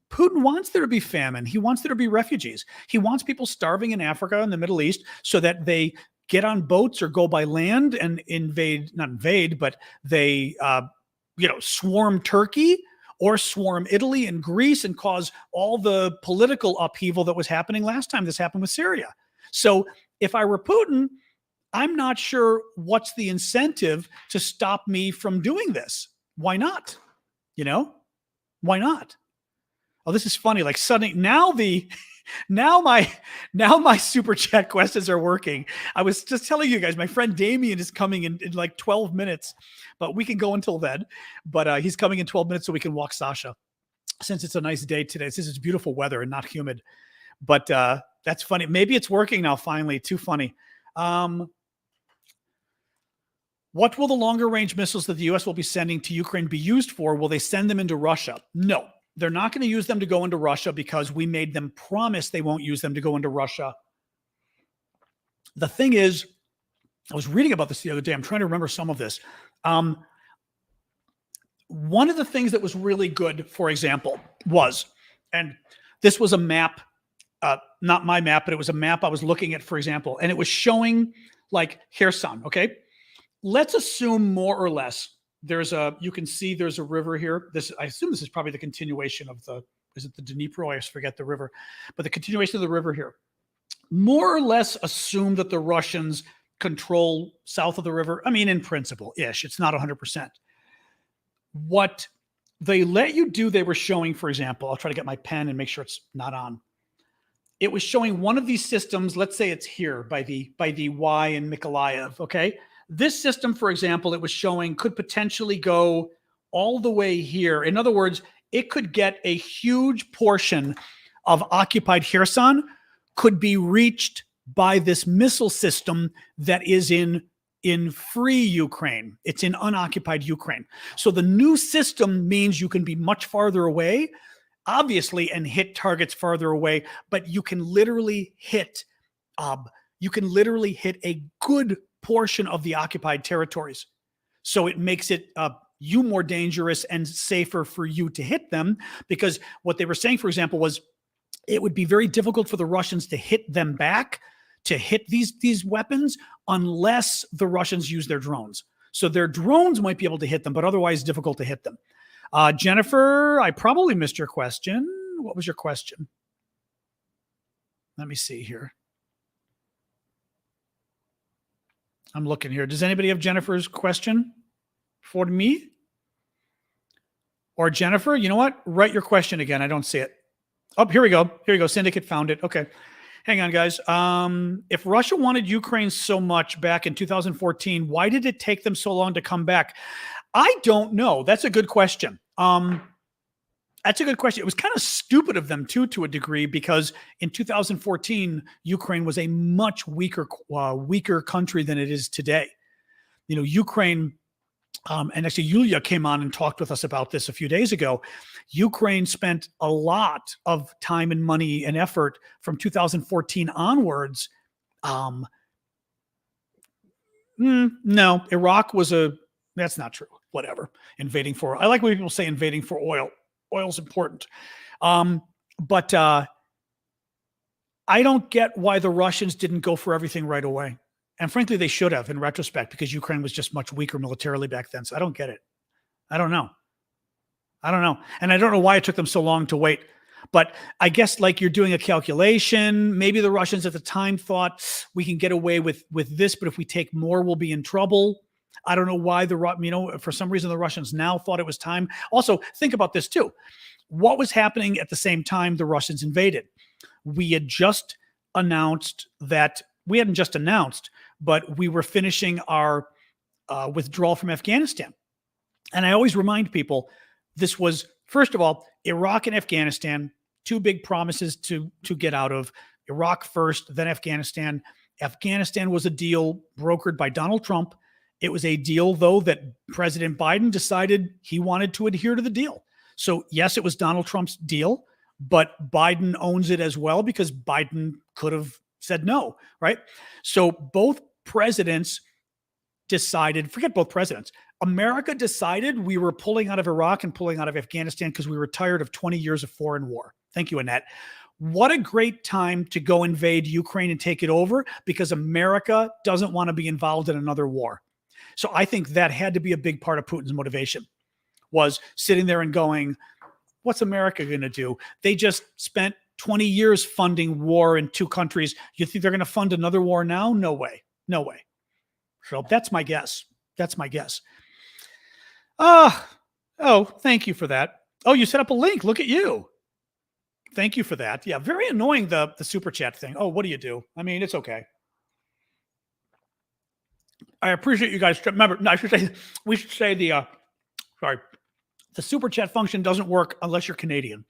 Putin wants there to be famine. He wants there to be refugees. He wants people starving in Africa and the Middle East so that they get on boats or go by land and not invade, but they, swarm Turkey or swarm Italy and Greece and cause all the political upheaval that was happening last time this happened with Syria. So if I were Putin, I'm not sure what's the incentive to stop me from doing this. Why not? Why not? Oh, this is funny. Like suddenly now the now my super chat questions are working. I was just telling you guys, my friend Damien is coming in like 12 minutes, but we can go until then. But he's coming in 12 minutes so we can walk Sasha, since it's a nice day today. Since it's beautiful weather and not humid. But that's funny. Maybe it's working now finally. Too funny. What will the longer range missiles that the U.S. will be sending to Ukraine be used for? Will they send them into Russia? No, they're not going to use them to go into Russia because we made them promise they won't use them to go into Russia. The thing is, I was reading about this the other day. I'm trying to remember some of this. One of the things that was really good, for example, was, and this was a map, not my map, but it was a map I was looking at, for example, and it was showing like Kherson, okay? Let's assume more or less you can see there's a river here. I assume this is probably the continuation of is it the Dnipro? I forget the river, but the continuation of the river here. More or less assume that the Russians control south of the river. I mean, in principle-ish, it's not 100%. What they let you do, they were showing, for example, I'll try to get my pen and make sure it's not on. It was showing one of these systems, let's say it's here by the Y in Mykolaiv, okay? This system, for example, it was showing could potentially go all the way here. In other words, it could get a huge portion of occupied Kherson could be reached by this missile system that is in free Ukraine. It's in unoccupied Ukraine. So the new system means you can be much farther away, obviously, and hit targets farther away, but you can literally hit a good portion of the occupied territories. So it makes it you more dangerous and safer for you to hit them, because what they were saying, for example, was it would be very difficult for the Russians to hit them back, to hit these weapons, unless the Russians use their drones. So their drones might be able to hit them, but otherwise difficult to hit them. Jennifer, I probably missed your question. What was your question? Let me see here. I'm looking here. Does anybody have Jennifer's question for me? Or Jennifer, you know what? Write your question again. I don't see it. Oh, here we go. Here we go. Syndicate found it. Okay. Hang on, guys. If Russia wanted Ukraine so much back in 2014, why did it take them so long to come back? I don't know. That's a good question. That's a good question. It was kind of stupid of them, too, to a degree, because in 2014, Ukraine was a much weaker country than it is today. You know, Ukraine, and actually Yulia came on and talked with us about this a few days ago. Ukraine spent a lot of time and money and effort from 2014 onwards. No, Iraq was that's not true. Whatever. I like when people say invading for oil. Oil's important. But I don't get why the Russians didn't go for everything right away. And frankly, they should have in retrospect, because Ukraine was just much weaker militarily back then. So I don't get it. I don't know. And I don't know why it took them so long to wait. But I guess like you're doing a calculation, maybe the Russians at the time thought we can get away with this, but if we take more, we'll be in trouble. I don't know why for some reason the Russians now thought it was time. Also, think about this too. What was happening at the same time the Russians invaded? We had just announced that we hadn't just announced, but we were finishing our withdrawal from Afghanistan. And I always remind people, this was, first of all, Iraq and Afghanistan, two big promises to get out of. Iraq first, then Afghanistan. Afghanistan was a deal brokered by Donald Trump. It was a deal, though, that President Biden decided he wanted to adhere to the deal. So, yes, it was Donald Trump's deal, but Biden owns it as well, because Biden could have said no, right? So both presidents decided, forget both presidents, America decided we were pulling out of Iraq and pulling out of Afghanistan because we were tired of 20 years of foreign war. Thank you, Annette. What a great time to go invade Ukraine and take it over, because America doesn't want to be involved in another war. So I think that had to be a big part of Putin's motivation, was sitting there and going, what's America going to do? They just spent 20 years funding war in two countries. You think they're going to fund another war now? No way. No way. So that's my guess. That's my guess. Oh, thank you for that. Oh, you set up a link. Look at you. Thank you for that. Yeah, very annoying, the super chat thing. Oh, what do you do? I mean, it's okay. I appreciate you guys. Remember, no, we should say the super chat function doesn't work unless you're Canadian.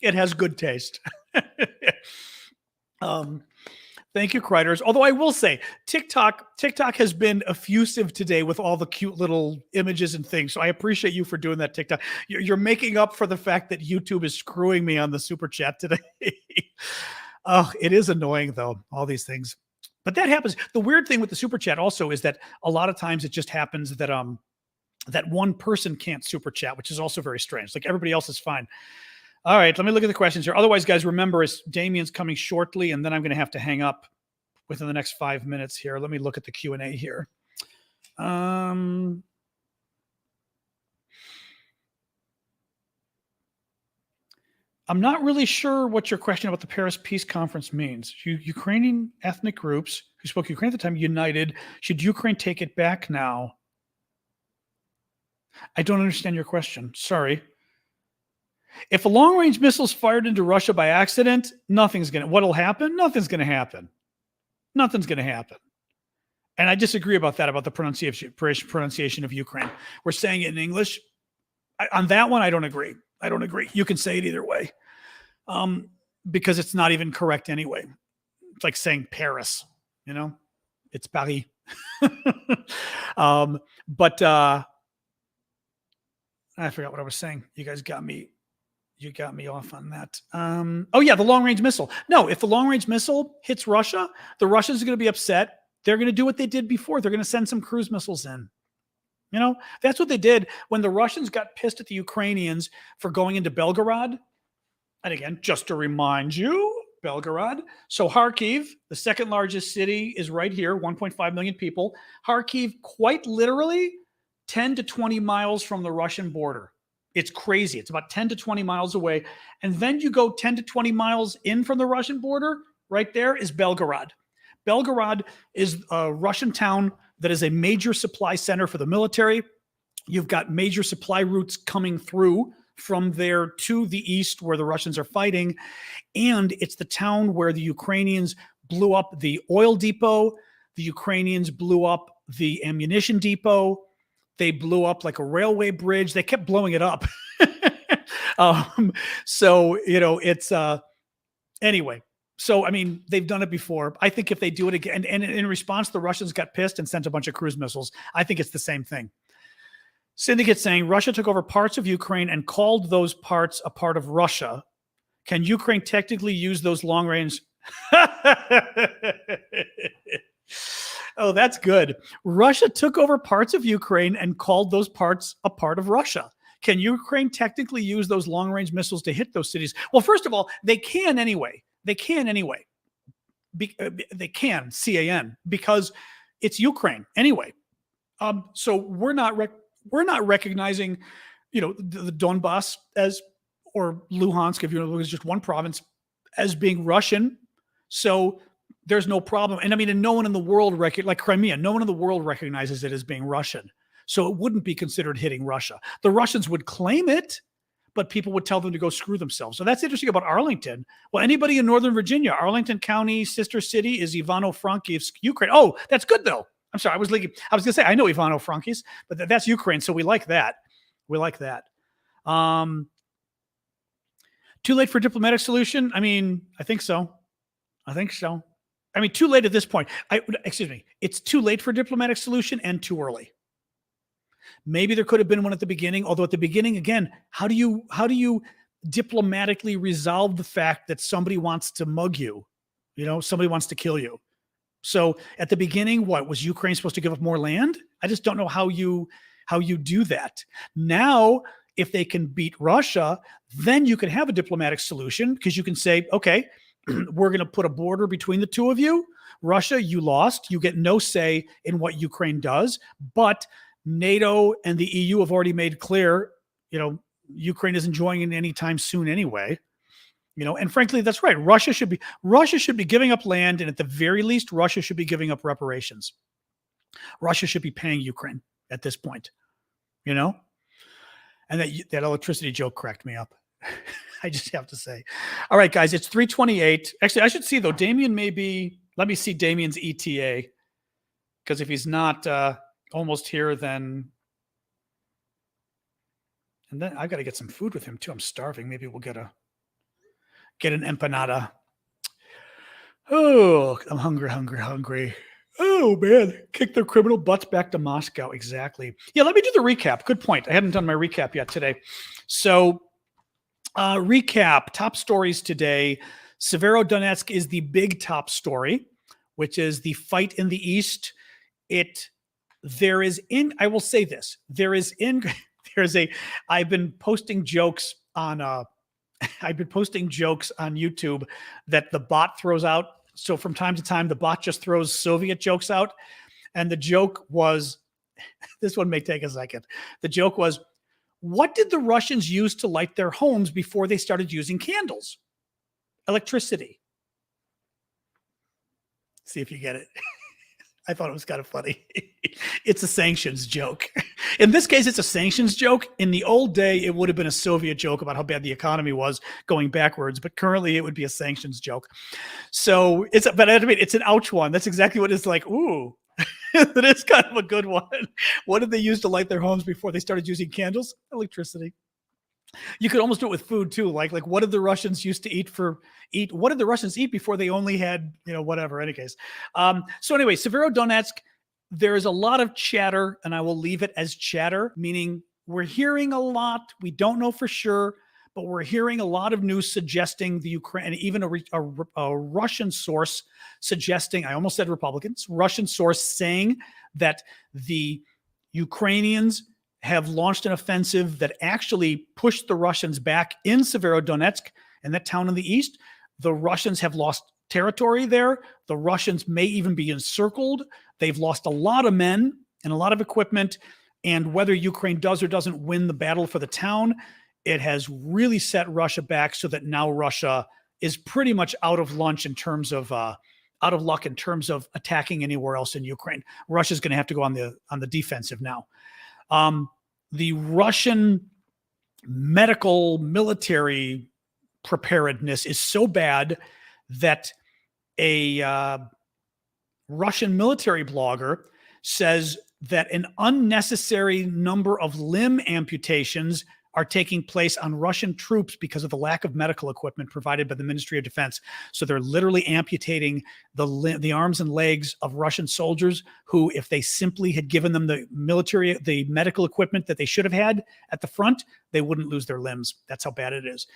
It has good taste. Thank you, Kreiders. Although I will say, TikTok has been effusive today with all the cute little images and things. So I appreciate you for doing that, TikTok. You're making up for the fact that YouTube is screwing me on the super chat today. Oh, it is annoying though, all these things. But that happens. The weird thing with the super chat also is that a lot of times it just happens that that one person can't super chat, which is also very strange. Like everybody else is fine. All right, let me look at the questions here. Otherwise, guys, remember, Damien's coming shortly, and then I'm going to have to hang up within the next 5 minutes here. Let me look at the Q&A here. I'm not really sure what your question about the Paris Peace Conference means. Ukrainian ethnic groups who spoke Ukrainian at the time united. Should Ukraine take it back now? I don't understand your question. Sorry. If a long-range missile is fired into Russia by accident, what'll happen? Nothing's going to happen. Nothing's going to happen. And I disagree about that, about the pronunciation of Ukraine. We're saying it in English. On that one, I don't agree. You can say it either way, because it's not even correct anyway. It's like saying Paris, it's Paris. But I forgot what I was saying. You guys got me off on that. Oh yeah, the long-range missile. No, if the long-range missile hits Russia, the Russians are going to be upset. They're going to do what they did before. They're going to send some cruise missiles in. That's what they did when the Russians got pissed at the Ukrainians for going into Belgorod. And again, just to remind you, Belgorod. So Kharkiv, the second largest city, is right here, 1.5 million people. Kharkiv, quite literally, 10 to 20 miles from the Russian border. It's crazy. It's about 10 to 20 miles away. And then you go 10 to 20 miles in from the Russian border. Right there is Belgorod. Belgorod is a Russian town that is a major supply center for the military. You've got major supply routes coming through from there to the east where the Russians are fighting. And it's the town where the Ukrainians blew up the oil depot. The Ukrainians blew up the ammunition depot. They blew up like a railway bridge. They kept blowing it up. It's anyway. So, I mean, they've done it before. I think if they do it again, and in response, the Russians got pissed and sent a bunch of cruise missiles. I think it's the same thing. Syndicate saying Russia took over parts of Ukraine and called those parts a part of Russia. Can Ukraine technically use those long range? Oh, that's good. Russia took over parts of Ukraine and called those parts a part of Russia. Can Ukraine technically use those long-range missiles to hit those cities? Well, first of all, they can anyway. They can, CAN, because it's Ukraine anyway. So we're not recognizing, the Donbass or Luhansk, if it's just one province, as being Russian. So there's no problem. And I mean, and no one in the world, like Crimea, no one in the world recognizes it as being Russian. So it wouldn't be considered hitting Russia. The Russians would claim it, but people would tell them to go screw themselves. So that's interesting about Arlington. Well, anybody in Northern Virginia, Arlington County, sister city is Ivano-Frankivsk, Ukraine. Oh, that's good though. I'm sorry. I was going to say, I know Ivano-Frankivsk, but that's Ukraine. So we like that. Too late for a diplomatic solution? I mean, I think so. I mean, too late at this point. It's too late for a diplomatic solution and too early. Maybe there could have been one at the beginning, although at the beginning, again, how do you diplomatically resolve the fact that somebody wants to mug you? Somebody wants to kill you. So at the beginning, what was Ukraine supposed to give up more land? I just don't know how you do that. Now, if they can beat Russia, then you can have a diplomatic solution because you can say, okay, we're going to put a border between the two of you. Russia, you lost. You get no say in what Ukraine does. But NATO and the EU have already made clear, Ukraine isn't joining anytime soon anyway. And frankly, that's right. Russia should be giving up land, and at the very least, Russia should be giving up reparations. Russia should be paying Ukraine at this point. And that electricity joke cracked me up. I just have to say. All right, guys, it's 3:28. Actually, I should see, though. Damien may be, let me see Damien's ETA. Because if he's not almost here, then, and then I've got to get some food with him too. I'm starving. Maybe we'll get an empanada. Oh, I'm hungry. Oh, man. Kick their criminal butts back to Moscow. Exactly. Yeah, let me do the recap. Good point. I hadn't done my recap yet today. So, recap, top stories today. Sievierodonetsk is the big top story, which is the fight in the east. I will say this, I've been posting jokes on YouTube that the bot throws out. So from time to time, the bot just throws Soviet jokes out. And the joke was, this one may take a second. The joke was, what did the Russians use to light their homes before they started using candles? Electricity. See if you get it. I thought it was kind of funny. It's a sanctions joke. In this case, it's a sanctions joke. In the old day, it would have been a Soviet joke about how bad the economy was going backwards. But currently, it would be a sanctions joke. So it's an ouch one. That's exactly what it's like. Ooh, that is kind of a good one. What did they use to light their homes before they started using candles? Electricity. You could almost do it with food too. Like what did the Russians used to eat? What did the Russians eat before they only had, whatever, any case. So anyway, Sievierodonetsk, there is a lot of chatter, and I will leave it as chatter, meaning we're hearing a lot. We don't know for sure, but we're hearing a lot of news suggesting the Ukraine, and even a Russian source suggesting, I almost said Republicans, Russian source saying that the Ukrainians have launched an offensive that actually pushed the Russians back in Sievierodonetsk and that town in the east. The Russians have lost territory there. The Russians may even be encircled. They've lost a lot of men and a lot of equipment. And whether Ukraine does or doesn't win the battle for the town, it has really set Russia back so that now Russia is pretty much out of luck in terms of attacking anywhere else in Ukraine. Russia's going to have to go on the defensive now. The Russian medical military preparedness is so bad that a Russian military blogger says that an unnecessary number of limb amputations are taking place on Russian troops because of the lack of medical equipment provided by the Ministry of Defense. So they're literally amputating the arms and legs of Russian soldiers who, if they simply had given them the medical equipment that they should have had at the front, they wouldn't lose their limbs. That's how bad it is.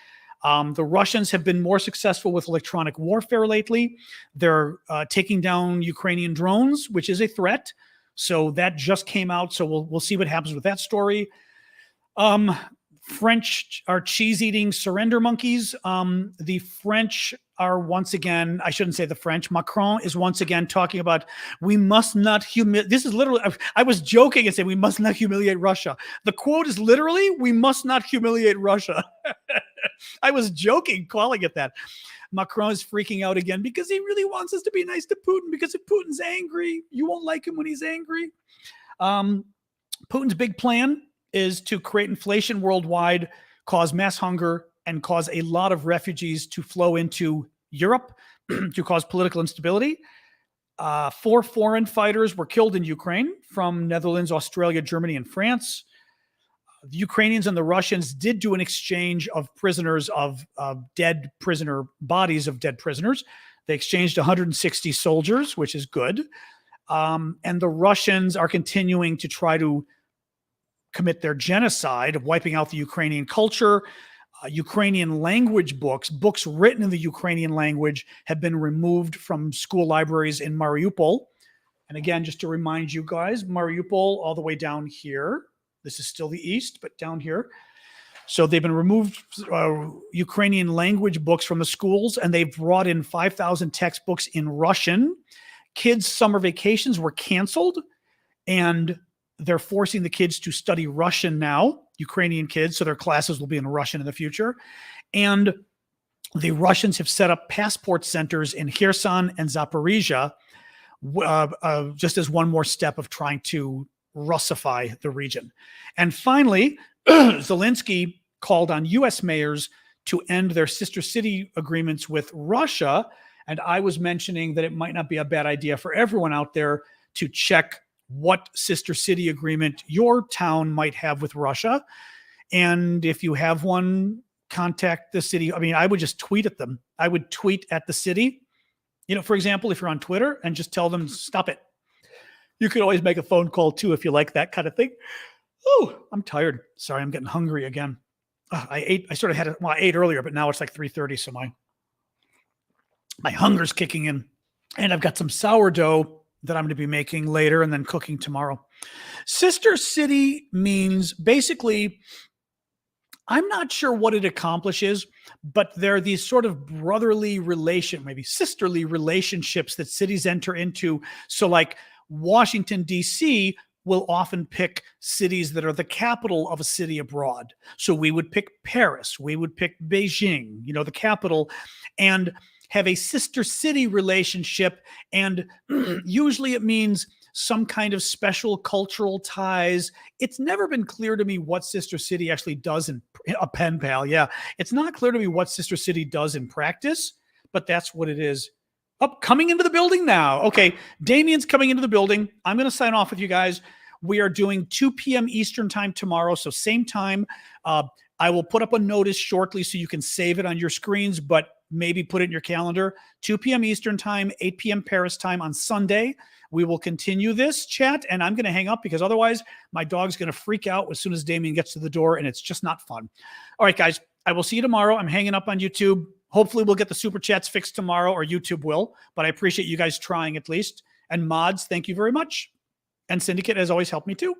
The Russians have been more successful with electronic warfare lately. They're taking down Ukrainian drones, which is a threat. So that just came out. So we'll see what happens with that story. French are cheese-eating surrender monkeys. The French are once again, I shouldn't say the French, Macron is once again talking about we must not humiliate. This is literally, I was joking and saying we must not humiliate Russia. The quote is literally, we must not humiliate Russia. I was joking calling it that. Macron is freaking out again because he really wants us to be nice to Putin, because if Putin's angry, you won't like him when he's angry. Putin's big plan is to create inflation worldwide, cause mass hunger, and cause a lot of refugees to flow into Europe to cause political instability. 4 foreign fighters were killed in Ukraine from Netherlands, Australia, Germany, and France. The Ukrainians and the Russians did do an exchange of prisoners, of dead prisoner bodies of dead prisoners. They exchanged 160 soldiers, which is good. And the Russians are continuing to try to commit their genocide of wiping out the Ukrainian culture. Ukrainian language books written in the Ukrainian language have been removed from school libraries in Mariupol. And again, just to remind you guys, Mariupol all the way down here. This is still the east, but down here. So they've been removed Ukrainian language books from the schools, and they've brought in 5,000 textbooks in Russian. Kids' summer vacations were canceled, and they're forcing the kids to study Russian now, Ukrainian kids, so their classes will be in Russian in the future. And the Russians have set up passport centers in Kherson and Zaporizhia, just as one more step of trying to Russify the region. And finally, Zelensky called on U.S. mayors to end their sister city agreements with Russia. And I was mentioning that it might not be a bad idea for everyone out there to check what sister city agreement your town might have with Russia. And if you have one, contact the city. I mean, I would just tweet at them. I would tweet at the city. You know, for example, if you're on Twitter, and just tell them, stop it. You could always make a phone call too if you like that kind of thing. Oh, I'm tired. Sorry, I'm getting hungry again. I ate. I sort of had. Well, I ate earlier, but now it's like 3:30, so my hunger's kicking in, and I've got some sourdough that I'm going to be making later and then cooking tomorrow. Sister city means basically, I'm not sure what it accomplishes, but there are these sort of brotherly maybe sisterly relationships that cities enter into. So like Washington, D.C. will often pick cities that are the capital of a city abroad. So we would pick Paris, we would pick Beijing, you know, the capital, and have a sister city relationship. And usually it means some kind of special cultural ties. It's never been clear to me what sister city actually does in a pen pal. Yeah. It's not clear to me what sister city does in practice, but that's what it is. Coming into the building now. Okay. Damien's coming into the building. I'm going to sign off with you guys. We are doing 2 p.m. Eastern time tomorrow. So same time. I will put up a notice shortly so you can save it on your screens, but maybe put it in your calendar. 2 p.m. Eastern time, 8 p.m. Paris time on Sunday. We will continue this chat, and I'm going to hang up because otherwise my dog's going to freak out as soon as Damien gets to the door, and it's just not fun. All right, guys, I will see you tomorrow. I'm hanging up on YouTube. Hopefully we'll get the super chats fixed tomorrow, or YouTube will, but I appreciate you guys trying at least. And mods, thank you very much. And Syndicate has always helped me too.